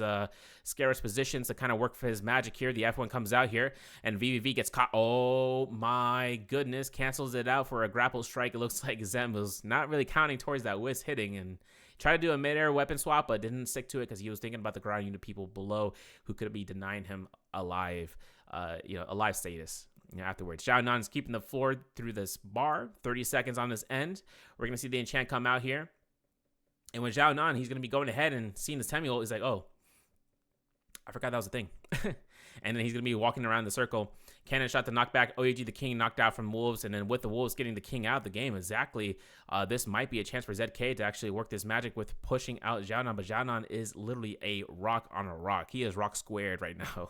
scare rush positions to kind of work for his magic here. The F1 comes out here, and VVV gets caught. Oh, my goodness. Cancels it out for a grapple strike. It looks like Zem was not really counting towards that whiz hitting and tried to do a mid-air weapon swap, but didn't stick to it because he was thinking about the ground unit people below who could be denying him alive status. Afterwards, Zhao Nan is keeping the floor through this bar. 30 seconds on this end. We're going to see the enchant come out here. And with Zhao Nan, he's going to be going ahead and seeing this Temi ult. He's like, oh, I forgot that was a thing. And then he's going to be walking around the circle. Cannon shot the knockback. OUG, the King, knocked out from Wolves. And then with the Wolves getting the King out of the game, exactly, this might be a chance for ZK to actually work this magic with pushing out Zhao Nan. But Zhao Nan is literally a rock on a rock. He is rock squared right now.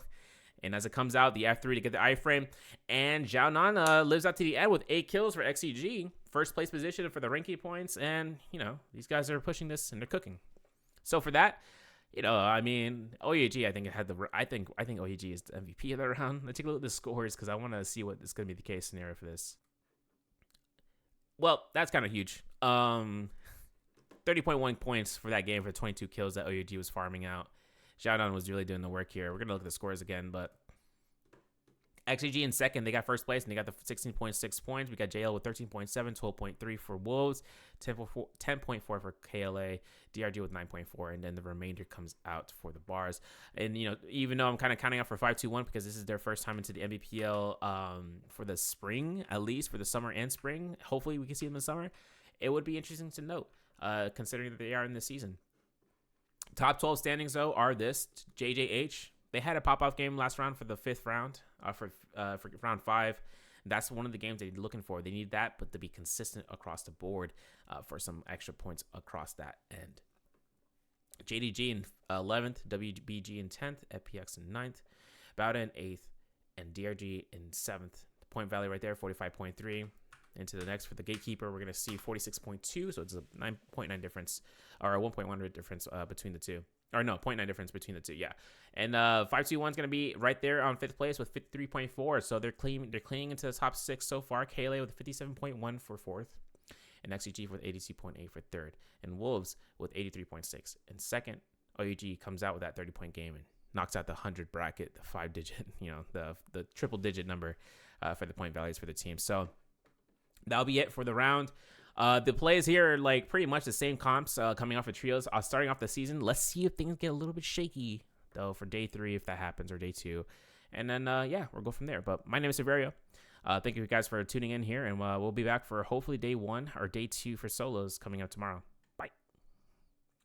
And as it comes out, the F3 to get the iframe. And Zhao Nan lives out to the end with 8 kills for XCG. First place position for the ranking points. And, these guys are pushing this and they're cooking. So for that, OEG, I think OEG is the MVP of that round. Let's take a look at the scores because I want to see what is going to be the case scenario for this. Well, that's kind of huge. 30.1 points for that game for 22 kills that OEG was farming out. Zhao Nan was really doing the work here. We're going to look at the scores again, but XGG in second, they got first place, and they got the 16.6 points. We got JL with 13.7, 12.3 for Wolves, 10.4 for KLA, DRG with 9.4, and then the remainder comes out for the Bars. And, even though I'm kind of counting out for 5-2-1 because this is their first time into the NBPL for the spring, at least for the summer and spring. Hopefully we can see them in the summer. It would be interesting to note, considering that they are in this season. Top 12 standings, though, are this. JJH, they had a pop-off game last round for the fifth round, for round 5. That's one of the games they're looking for. They need that, but to be consistent across the board for some extra points across that end. JDG in 11th, WBG in 10th, FPX in 9th, Bowda in 8th, and DRG in 7th. The point value right there, 45.3. Into the next for the Gatekeeper, we're going to see 46.2, so it's a 9.9 difference, or a 1.1 difference between the two. Or no, 0.9 difference between the two, yeah. And 5-2-1 is going to be right there on 5th place with 53.4, so they're clinging into the top 6 so far. KLA with 57.1 for 4th, and XEG with 82.8 for 3rd, and Wolves with 83.6 in 2nd. OUG comes out with that 30-point game and knocks out the 100 bracket, the 5-digit, the triple-digit number for the point values for the team. So that'll be it for the round. The plays here are like pretty much the same comps coming off of trios. Starting off the season, let's see if things get a little bit shaky though for day 3 if that happens, or day 2, and then we'll go from there. But my name is Severio. Thank you guys for tuning in here, and we'll be back for hopefully day 1 or day 2 for solos coming up tomorrow.